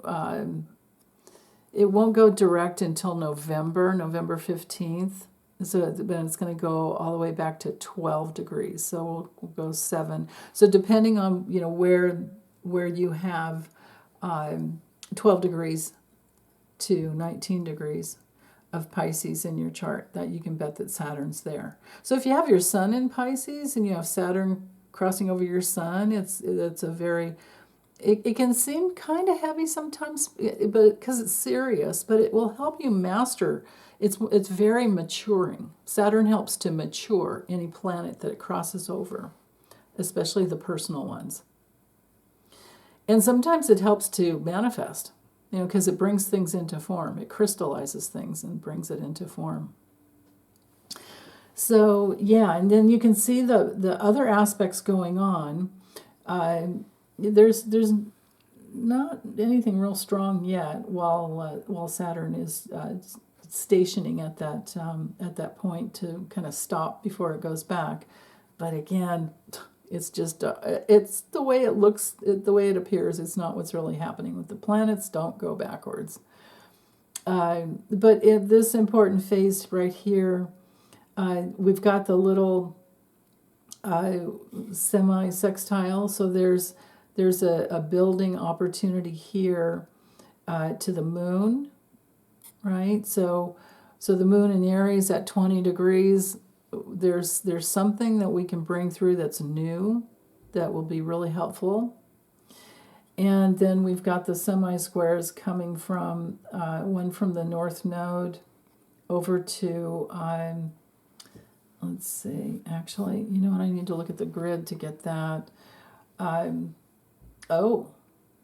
Speaker 1: it won't go direct until November 15th. So then it's going to go all the way back to 12 degrees. So we'll go 7. So depending on, where you have 12 degrees to 19 degrees of Pisces in your chart, that you can bet that Saturn's there. So if you have your sun in Pisces and you have Saturn crossing over your sun, it's a very, it can seem kind of heavy sometimes, but because it's serious, but it will help you master. It's very maturing. Saturn helps to mature any planet that it crosses over, especially the personal ones. And sometimes it helps to manifest, because it brings things into form. It crystallizes things and brings it into form. So, yeah, and then you can see the other aspects going on. There's not anything real strong yet while Saturn is stationing at that point to kind of stop before it goes back. But again, it's just it's the way it looks, the way it appears. It's not what's really happening with the planets. Don't go backwards. But in this important phase right here, we've got the little semi-sextile. So there's a building opportunity here to the moon, right? So the moon in Aries at 20 degrees, there's something that we can bring through that's new that will be really helpful. And then we've got the semi-squares coming from one from the North Node over to, let's see, actually, you know what, I need to look at the grid to get that.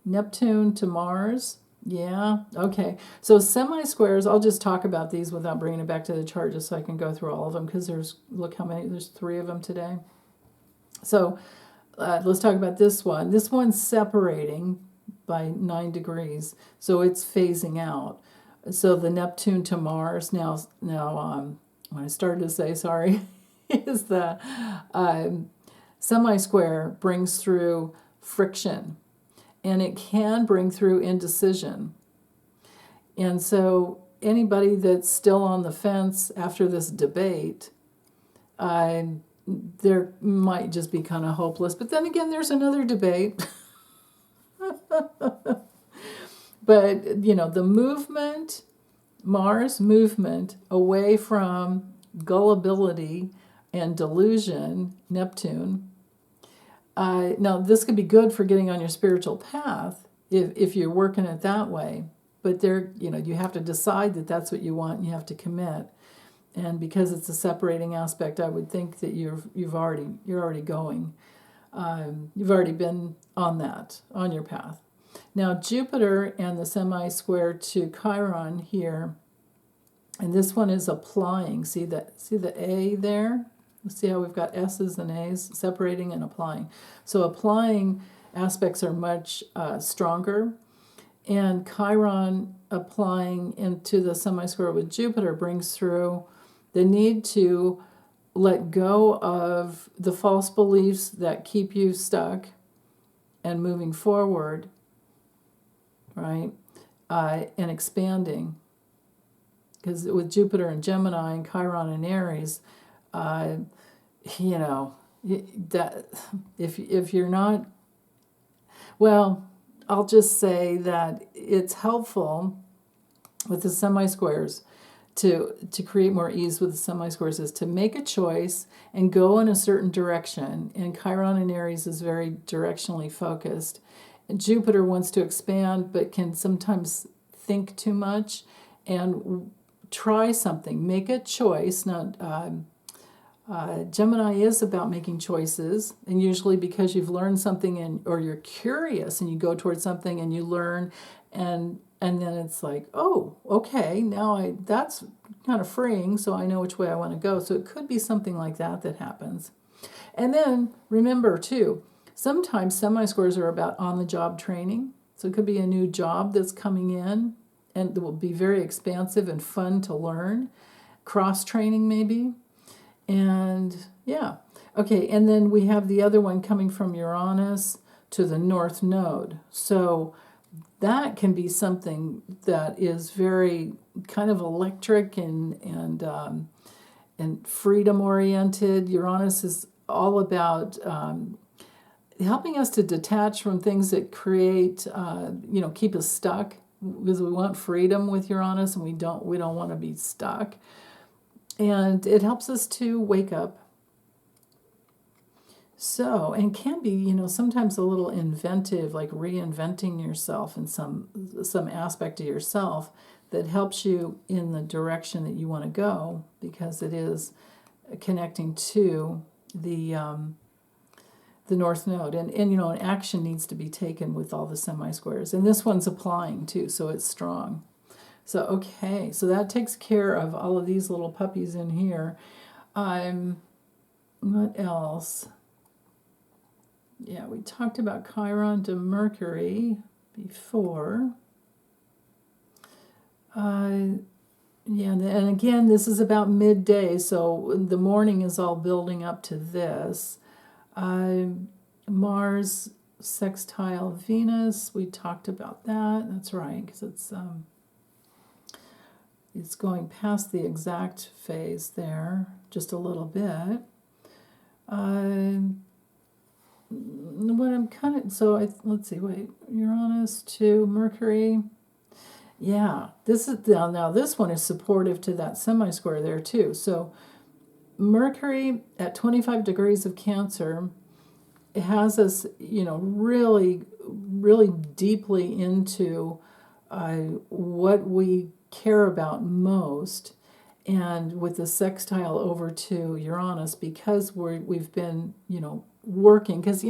Speaker 1: Neptune to Mars. Yeah, okay. So semi-squares, I'll just talk about these without bringing it back to the chart just so I can go through all of them, because look how many, there's 3 of them today. So let's talk about this one. This one's separating by 9 degrees, so it's phasing out. So the Neptune to Mars, now when I started to say, sorry, is the semi-square brings through friction. And it can bring through indecision. And so anybody that's still on the fence after this debate, there might just be kind of hopeless. But then again, there's another debate. But, the movement, Mars movement away from gullibility and delusion, Neptune. Now, this could be good for getting on your spiritual path if you're working it that way. But you have to decide that that's what you want, and you have to commit. And because it's a separating aspect, I would think that you're already going. You've already been on your path. Now, Jupiter and the semi-square to Chiron here, and this one is applying. See the A there? See how we've got S's and A's separating and applying. So applying aspects are much stronger. And Chiron applying into the semi-square with Jupiter brings through the need to let go of the false beliefs that keep you stuck and moving forward, right? And expanding. Because with Jupiter and Gemini and Chiron and Aries, that if you're not, well, I'll just say that it's helpful with the semi-squares to create more ease with the semi-squares is to make a choice and go in a certain direction. And Chiron and Aries is very directionally focused. And Jupiter wants to expand, but can sometimes think too much and try something, make a choice. Now, Gemini is about making choices, and usually because you've learned something or you're curious and you go towards something and you learn, and then it's like, oh, okay, now that's kind of freeing, so I know which way I want to go. So it could be something like that happens. And then remember too, sometimes semi-squares are about on-the-job training. So it could be a new job that's coming in and it will be very expansive and fun to learn. Cross-training maybe. And yeah, okay, and then we have the other one coming from Uranus to the North Node. So that can be something that is very kind of electric and freedom oriented. Uranus is all about helping us to detach from things that create, keep us stuck, because we want freedom with Uranus, and we don't want to be stuck. And it helps us to wake up. So, and can be, sometimes a little inventive, like reinventing yourself in some aspect of yourself that helps you in the direction that you want to go, because it is connecting to the North Node. And an action needs to be taken with all the semi-squares. And this one's applying too, so it's strong. So, okay, so that takes care of all of these little puppies in here. What else? Yeah, we talked about Chiron to Mercury before. Yeah, and again, this is about midday, so the morning is all building up to this. Mars sextile Venus, we talked about that. That's right, because it's going past the exact phase there just a little bit. Let's see, wait, Uranus to Mercury. Yeah, this one is supportive to that semi-square there too. So Mercury at 25 degrees of Cancer, it has us, really, really deeply into what we care about most, and with the sextile over to Uranus, because we've been, working, because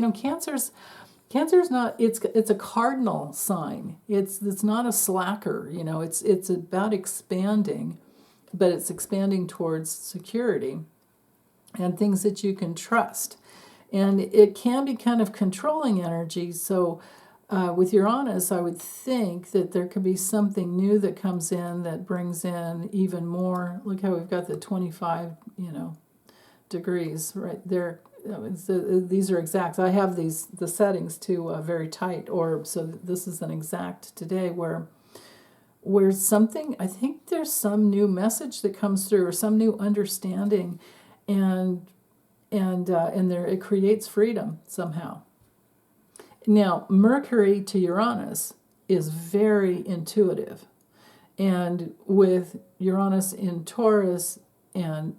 Speaker 1: Cancer's not, it's a cardinal sign. It's not a slacker, it's about expanding, but it's expanding towards security and things that you can trust. And it can be kind of controlling energy. So with Uranus, I would think that there could be something new that comes in that brings in even more. Look how we've got the 25, degrees right there. These are exacts. I have the settings to very tight, so this is an exact today where something, I think there's some new message that comes through, or some new understanding, and there it creates freedom somehow. Now, Mercury to Uranus is very intuitive, and with Uranus in Taurus, and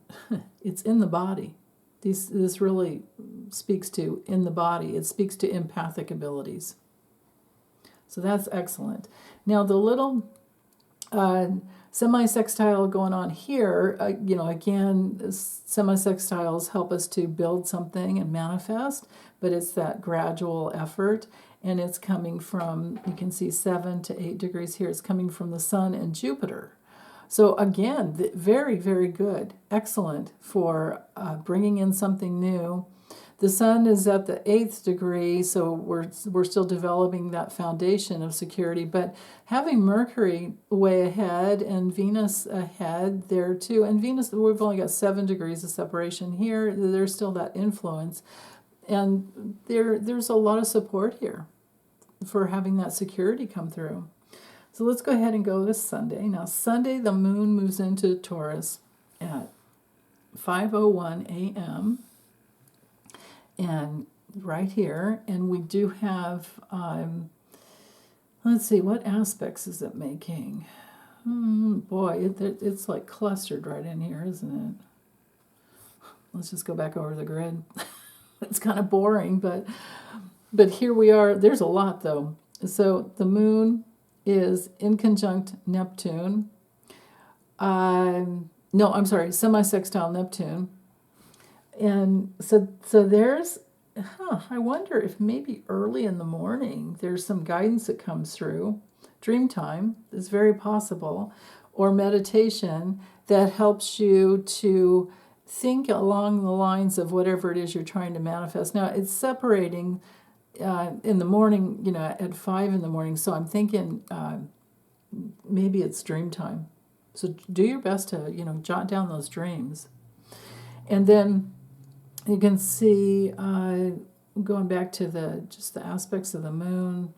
Speaker 1: it's in the body. This really speaks to in the body. It speaks to empathic abilities. So that's excellent. Now the little semi-sextile going on here, again, semi-sextiles help us to build something and manifest, but it's that gradual effort, and it's coming from, you can see 7 to 8 degrees here, it's coming from the Sun and Jupiter. So again, very, very good, excellent for bringing in something new. The Sun is at the 8th degree, so we're still developing that foundation of security. But having Mercury way ahead and Venus ahead there too, and Venus, we've only got 7 degrees of separation here. There's still that influence, and there's a lot of support here for having that security come through. So let's go ahead and go to Sunday. Now, Sunday, the moon moves into Taurus at 5:01 a.m. And right here, and we do have, let's see, what aspects is it making? Boy, it's like clustered right in here, isn't it? Let's just go back over the grid. It's kind of boring, but here we are. There's a lot, though. So the moon is in conjunct Neptune. Semi-sextile Neptune. And so there's, I wonder if maybe early in the morning there's some guidance that comes through. Dream time is very possible, or meditation that helps you to think along the lines of whatever it is you're trying to manifest. Now, it's separating in the morning, at 5 in the morning. So I'm thinking maybe it's dream time. So do your best to, jot down those dreams. And then you can see, going back to the aspects of the moon.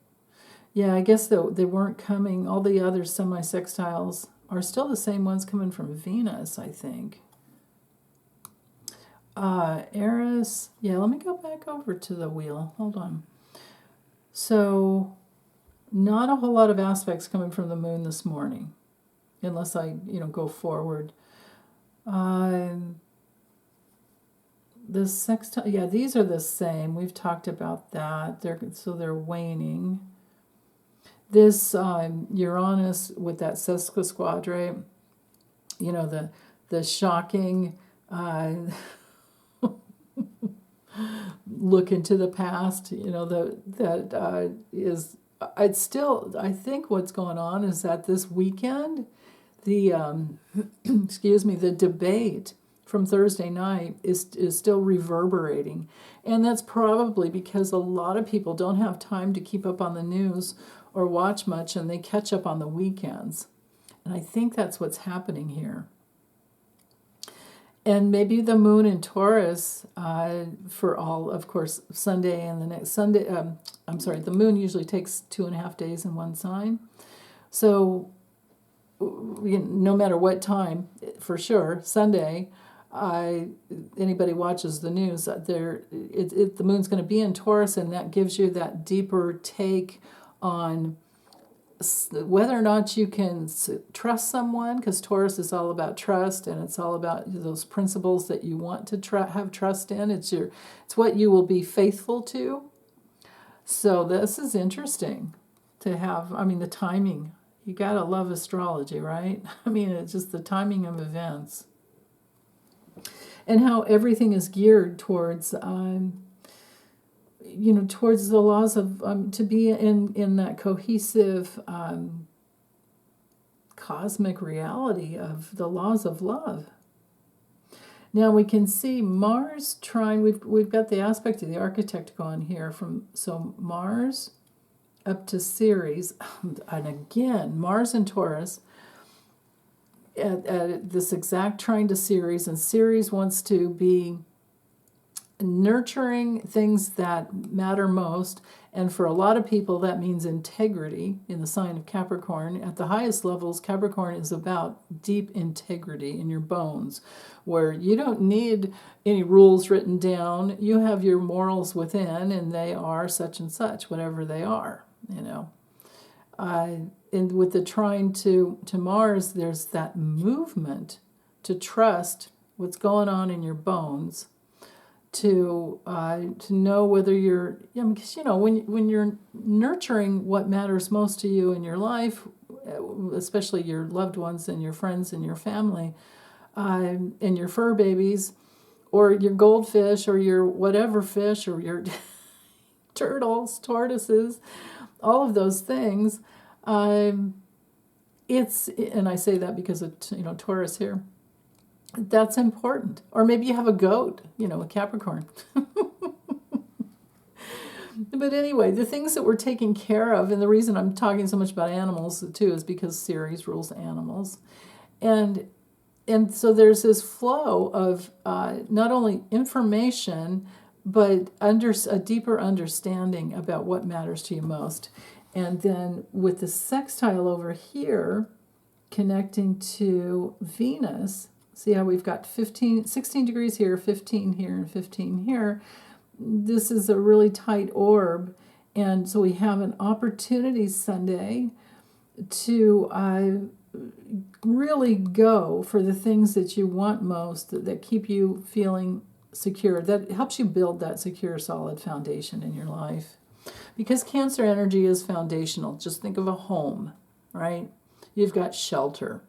Speaker 1: Yeah, I guess they weren't coming. All the other semi-sextiles are still the same ones coming from Venus, I think. Eris, yeah, let me go back over to the wheel. Hold on. So, not a whole lot of aspects coming from the moon this morning, unless I, go forward. The sextile, yeah, these are the same. We've talked about that. They're waning. This Uranus with that sesquisquadrate, the shocking look into the past, that is. I think what's going on is that this weekend, the excuse me, the debate from Thursday night is still reverberating, and that's probably because a lot of people don't have time to keep up on the news or watch much, and they catch up on the weekends, and I think that's what's happening here. And maybe the moon in Taurus for all, of course, Sunday and the next Sunday. I'm sorry, the moon usually takes 2.5 days in one sign. So no matter what time, for sure, Sunday, anybody watches the news, the moon's going to be in Taurus, and that gives you that deeper take on whether or not you can trust someone, because Taurus is all about trust, and it's all about those principles that you want to have trust in. It's what you will be faithful to. So this is interesting to have. I mean, the timing. You gotta love astrology, right? I mean, it's just the timing of events, and how everything is geared towards. Towards the laws of, to be in that cohesive cosmic reality of the laws of love. Now we can see Mars trine. We've got the aspect of the architect going here so Mars up to Ceres, and again Mars and Taurus at this exact trine to Ceres, and Ceres wants to be nurturing things that matter most, and for a lot of people that means integrity in the sign of Capricorn. At the highest levels, Capricorn is about deep integrity in your bones, where you don't need any rules written down. You have your morals within, and they are such and such, whatever they are, and with the trine to Mars, there's that movement to trust what's going on in your bones, to know whether you're, because when you're nurturing what matters most to you in your life, especially your loved ones and your friends and your family, and your fur babies, or your goldfish, or your whatever fish, or your turtles, tortoises, all of those things, it's, and I say that because of Taurus here. That's important. Or maybe you have a goat, a Capricorn. But anyway, the things that we're taking care of, and the reason I'm talking so much about animals too is because Ceres rules animals. And so there's this flow of not only information, but a deeper understanding about what matters to you most. And then with the sextile over here, connecting to Venus, see how we've got 16 degrees here, 15 here, and 15 here. This is a really tight orb. And so we have an opportunity Sunday to really go for the things that you want most, that keep you feeling secure, that helps you build that secure, solid foundation in your life. Because Cancer energy is foundational. Just think of a home, right? You've got shelter.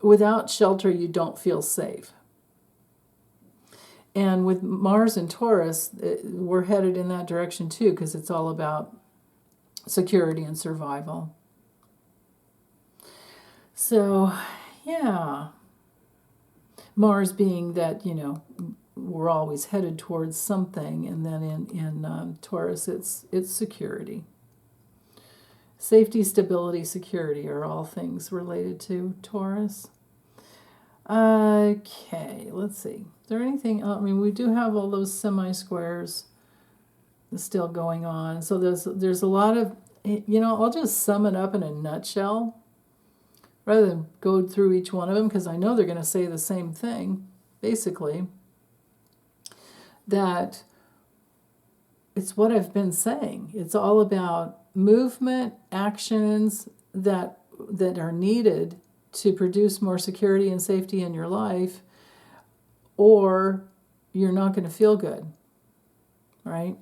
Speaker 1: Without shelter, you don't feel safe. And with Mars and Taurus, we're headed in that direction too, because it's all about security and survival. So, yeah. Mars being that, we're always headed towards something, and then in Taurus, it's security. Safety, stability, security are all things related to Taurus. Okay, let's see. Is there anything else? I mean, we do have all those semi-squares still going on. So there's a lot of, I'll just sum it up in a nutshell rather than go through each one of them, because I know they're going to say the same thing, basically. that it's what I've been saying. It's all about movement, actions that are needed to produce more security and safety in your life, or you're not going to feel good, right?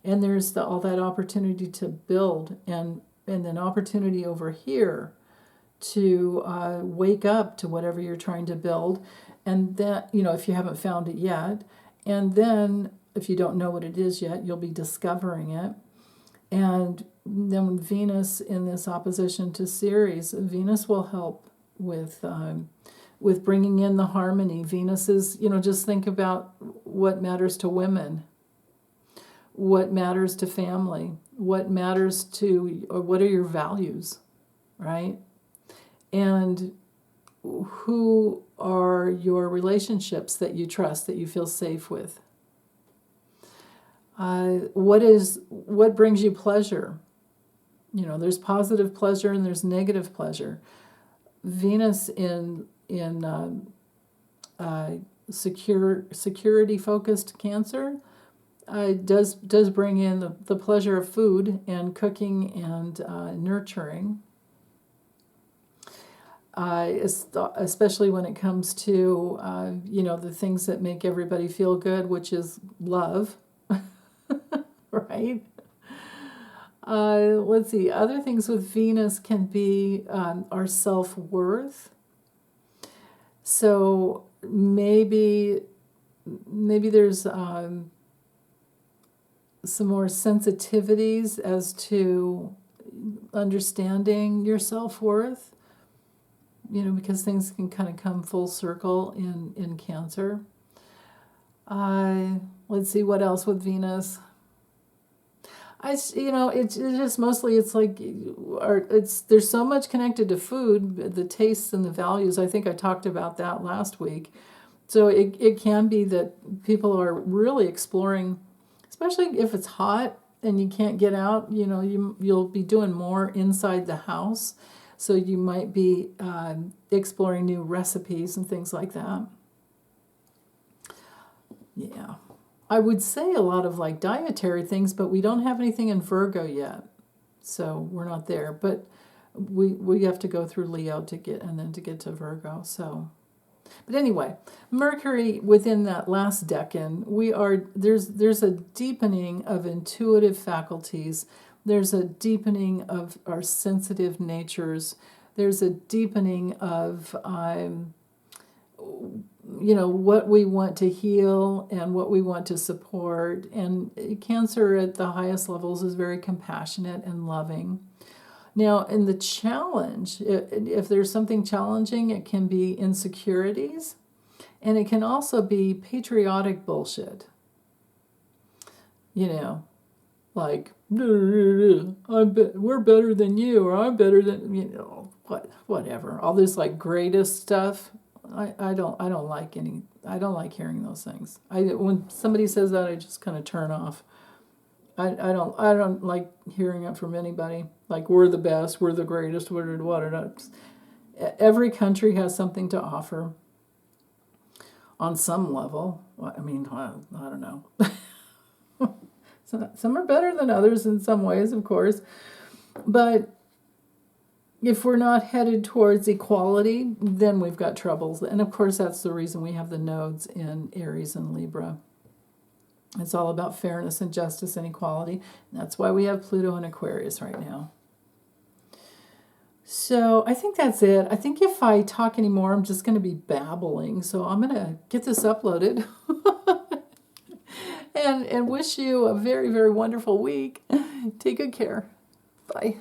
Speaker 1: And there's all that opportunity to build, and an opportunity over here to wake up to whatever you're trying to build, and that, if you haven't found it yet, and then if you don't know what it is yet, you'll be discovering it. And then Venus in this opposition to Ceres, Venus will help with bringing in the harmony. Venus is, just think about what matters to women, what matters to family, what matters to, or what are your values, right? And who are your relationships that you trust, that you feel safe with? What brings you pleasure? There's positive pleasure and there's negative pleasure. Venus in security focused Cancer does bring in the pleasure of food and cooking and nurturing. Especially when it comes to the things that make everybody feel good, which is love. Right? Let's see. Other things with Venus can be our self-worth. So maybe there's some more sensitivities as to understanding your self-worth, because things can kind of come full circle in Cancer. Let's see, what else with Venus? It's just mostly, it's like, there's so much connected to food, the tastes and the values. I think I talked about that last week. So it can be that people are really exploring, especially if it's hot and you can't get out, you'll be doing more inside the house. So you might be exploring new recipes and things like that. Yeah. I would say a lot of like dietary things, but we don't have anything in Virgo yet. So we're not there. But we have to go through Leo to get to Virgo. So, but anyway, Mercury within that last decan, there's a deepening of intuitive faculties. There's a deepening of our sensitive natures. There's a deepening of what we want to heal and what we want to support. And Cancer at the highest levels is very compassionate and loving. Now, in the challenge, if there's something challenging, it can be insecurities, and it can also be patriotic bullshit. Like, we're better than you, or I'm better than, whatever. All this like greatest stuff. I don't like hearing those things. When somebody says that, I just kind of turn off. I don't like hearing it from anybody. Like, we're the best, we're the greatest, every country has something to offer on some level. I don't know. Some are better than others in some ways, of course. But if we're not headed towards equality, then we've got troubles. And of course, that's the reason we have the nodes in Aries and Libra. It's all about fairness and justice and equality. And that's why we have Pluto in Aquarius right now. So I think that's it. I think if I talk anymore, I'm just going to be babbling. So I'm going to get this uploaded and wish you a very, very wonderful week. Take good care. Bye.